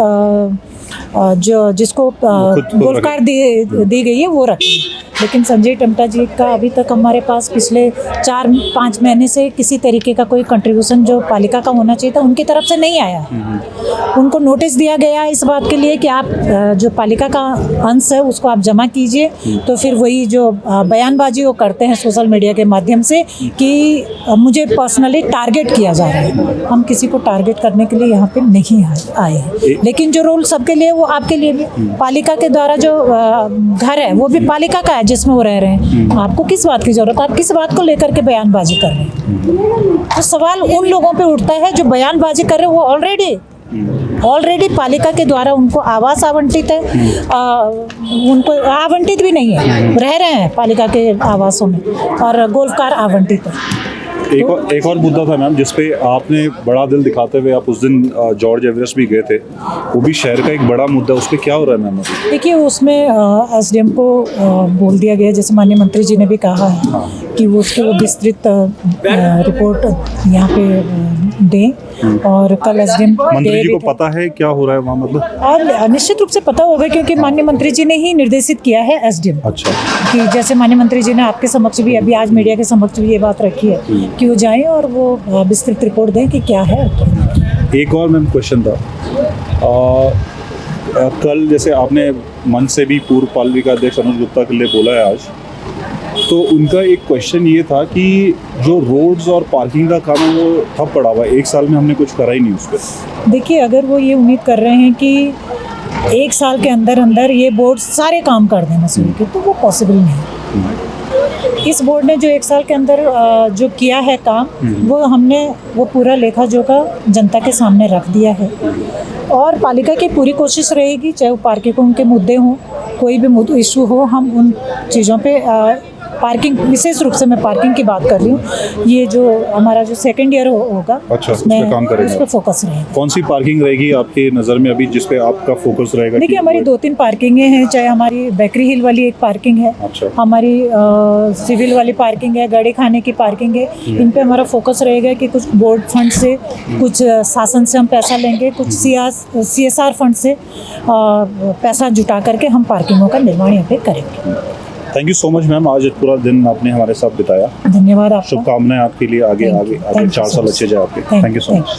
जो जिसको गोल्फ कार दी गई है वो रखेंगे। लेकिन संजय टमटा जी का अभी तक हमारे पास पिछले 4-5 महीने से किसी तरीके का कोई कंट्रीब्यूशन जो पालिका का होना चाहिए था उनकी तरफ से नहीं आया। उनको नोटिस दिया गया इस बात के लिए कि आप जो पालिका का अंश है उसको आप जमा कीजिए, तो फिर वही जो बयानबाजी वो करते हैं सोशल मीडिया के माध्यम से कि मुझे पर्सनली टारगेट किया जा रहा है। हम किसी को टारगेट करने के लिए यहाँ पे नहीं आए हैं, लेकिन जो रूल सबके लिए वो आपके लिए भी, पालिका के द्वारा जो घर है वो भी पालिका का है जिसमें वो रह रहे हैं। आपको किस बात की जरूरत है? आप किस बात को लेकर के बयानबाजी कर रहे हैं? तो सवाल उन लोगों पे उठता है जो बयानबाजी कर रहे हैं, वो ऑलरेडी पालिका के द्वारा उनको आवास आवंटित है, उनको आवंटित भी नहीं है, रह रहे हैं पालिका के आवासों में, और गोल्फ कार आवंटित है। एक और मुद्दा था मैम जिसपे आपने बड़ा दिल दिखाते हुए आप उस दिन जॉर्ज एवरेस्ट भी गए थे, वो भी शहर का एक बड़ा मुद्दा, उस पर क्या हो रहा है मैम अभी? देखिए उसमें एसडीएम को बोल दिया गया, जैसे माननीय मंत्री जी ने भी कहा है कि वो उसकी विस्तृत रिपोर्ट यहाँ पे दें और कल एसडीएम मंत्री जी को पता है क्या हो रहा है वहाँ मतलब? और निश्चित रूप से पता होगा क्योंकि माननीय मंत्री जी ने ही निर्देशित किया है एसडीएम अच्छा कि जैसे माननीय मंत्री जी ने आपके समक्ष भी अभी आज मीडिया के समक्ष भी ये बात रखी है कि वो जाएं और वो विस्तृत रिपोर्ट दें कि क्या है। एक और मैम क्वेश्चन था, कल जैसे आपने मंच से भी पूर्व पालिका अध्यक्ष अनुज गुप्ता के लिए बोला है आज, तो उनका एक क्वेश्चन ये था कि जो रोड्स और पार्किंग का काम है वो ठप पड़ा हुआ है, 1 साल में हमने कुछ करा ही नहीं उस पर। देखिए अगर वो ये उम्मीद कर रहे हैं कि 1 साल के अंदर अंदर ये बोर्ड सारे काम कर दें मसूरी के, तो वो पॉसिबल नहीं। इस बोर्ड ने जो 1 साल के अंदर जो किया है काम, वो हमने वो पूरा लेखा जोखा जनता के सामने रख दिया है और पालिका की पूरी कोशिश रहेगी, चाहे वो पार्किंग के मुद्दे हों, कोई भी इशू हो, हम उन चीज़ों पे पार्किंग, विशेष रूप से मैं पार्किंग की बात कर रही हूँ, ये जो हमारा जो सेकंड ईयर होगा अच्छा, उस पे काम करेंगे, उस पे फोकस रहेगा। कौन सी पार्किंग रहेगी आपकी नज़र में अभी जिस पे आपका फोकस रहेगा? देखिए हमारी 2-3 पार्किंगें हैं, चाहे हमारी बेकरी हिल वाली एक पार्किंग है, अच्छा। हमारी सिविल वाली पार्किंग है, गड़े खाने की पार्किंग है, इन पे हमारा फोकस रहेगा कि कुछ बोर्ड फंड से, कुछ शासन से हम पैसा लेंगे, कुछ CSR फंड से पैसा जुटा करके हम पार्किंगों का निर्माण यहाँ पे करेंगे। Thank you so much ma'am, आज पूरा दिन आपने हमारे साथ बिताया। धन्यवाद आपका। शुभकामनाएं आपके लिए, आगे 4 साल अच्छे जाए आपके। Thank you so much.